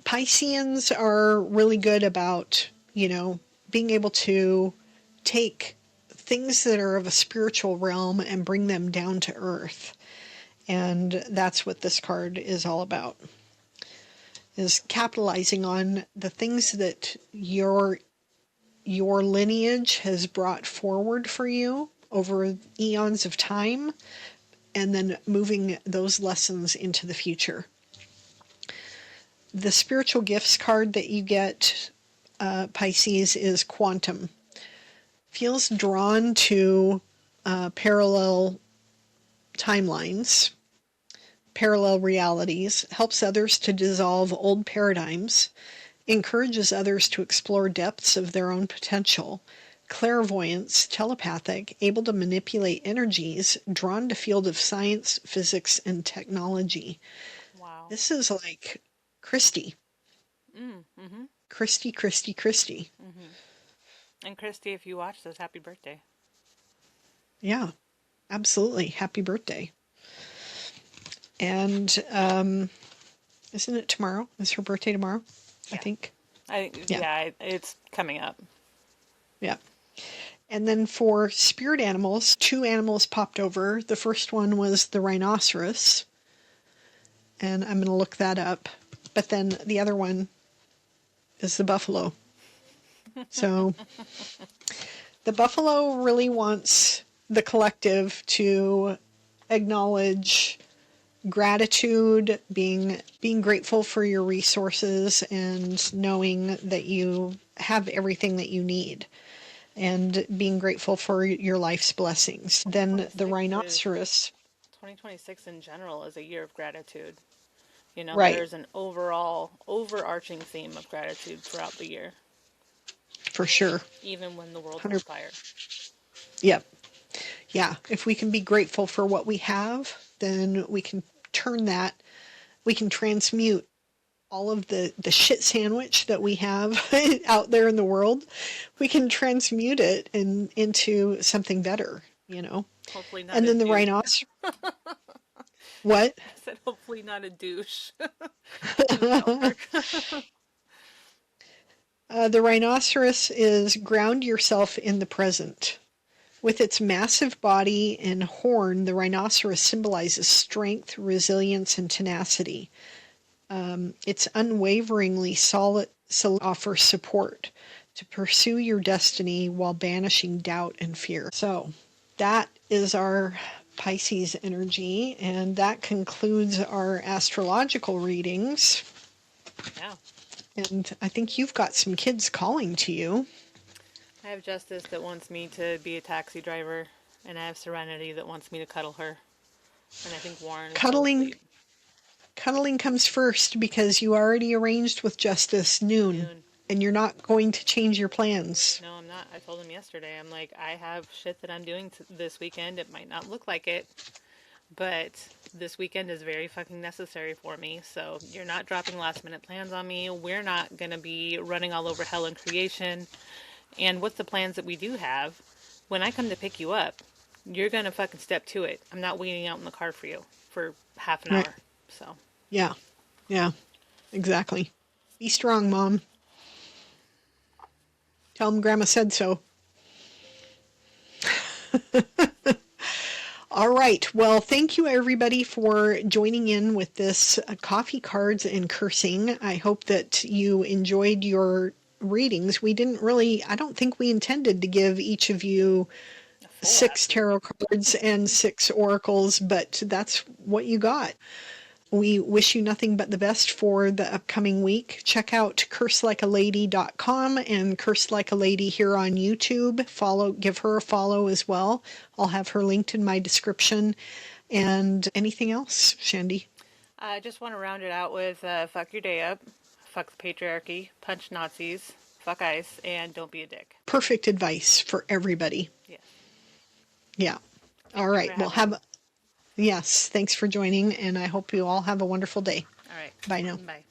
Pisceans are really good about, being able to take things that are of a spiritual realm and bring them down to earth. And that's what this card is all about, is capitalizing on the things that your lineage has brought forward for you over eons of time, and then moving those lessons into the future. The spiritual gifts card that you get, Pisces, is Quantum. Feels drawn to parallel timelines, parallel realities, helps others to dissolve old paradigms, encourages others to explore depths of their own potential, clairvoyance, telepathic, able to manipulate energies, drawn to field of science, physics, and technology. Wow. This is like Christy. Mm-hmm. Christy. Mm-hmm. And Christy, if you watch this, happy birthday. Yeah, absolutely. Happy birthday. And isn't it tomorrow? Is her birthday tomorrow? Yeah. I think. Yeah, it's coming up. Yeah. And then for spirit animals, 2 animals popped over. The first one was the rhinoceros, and I'm going to look that up. But then the other one is the buffalo. So the buffalo really wants the collective to acknowledge gratitude, being grateful for your resources, and knowing that you have everything that you need, and being grateful for your life's blessings. Then the rhinoceros. 2026 in general is a year of gratitude. Right. There's an overarching theme of gratitude throughout the year. For sure. Even when the world's on fire. Yep. Yeah. If we can be grateful for what we have, then we can turn that, we can transmute all of the shit sandwich that we have out there in the world. We can transmute it into something better, Hopefully not. And then the rhinoceros. What? I said hopefully not a douche. The rhinoceros is ground yourself in the present. With its massive body and horn, the rhinoceros symbolizes strength, resilience, and tenacity. It's unwaveringly solid, offers support to pursue your destiny while banishing doubt and fear. So that is our Pisces energy, and that concludes our astrological readings. Yeah. And I think you've got some kids calling to you. I have Justice that wants me to be a taxi driver, and I have Serenity that wants me to cuddle her. And I think Warren is Cuddling comes first because you already arranged with Justice noon. And you're not going to change your plans. No, I'm not. I told him yesterday. I'm like, I have shit that I'm doing this weekend. It might not look like it, but this weekend is very fucking necessary for me. So you're not dropping last minute plans on me. We're not going to be running all over hell and creation. And what's the plans that we do have? When I come to pick you up, you're going to fucking step to it. I'm not waiting out in the car for you for half an hour. So. Yeah. Yeah. Exactly. Be strong, Mom. Tell them Grandma said so. All right. Well, thank you, everybody, for joining in with this coffee cards and cursing. I hope that you enjoyed your readings. I don't think we intended to give each of you 6 tarot cards and 6 oracles, but that's what you got. We wish you nothing but the best for the upcoming week. Check out curselikealady.com and Curse Like a Lady here on YouTube. Give her a follow as well. I'll have her linked in my description. And anything else, Shandy? I just want to round it out with fuck your day up, fuck the patriarchy, punch Nazis, fuck ICE, and don't be a dick. Perfect advice for everybody. Yes. Yeah. Thank All you for right. Well, having me. yes, thanks for joining, and I hope you all have a wonderful day. All right. Bye now. Bye.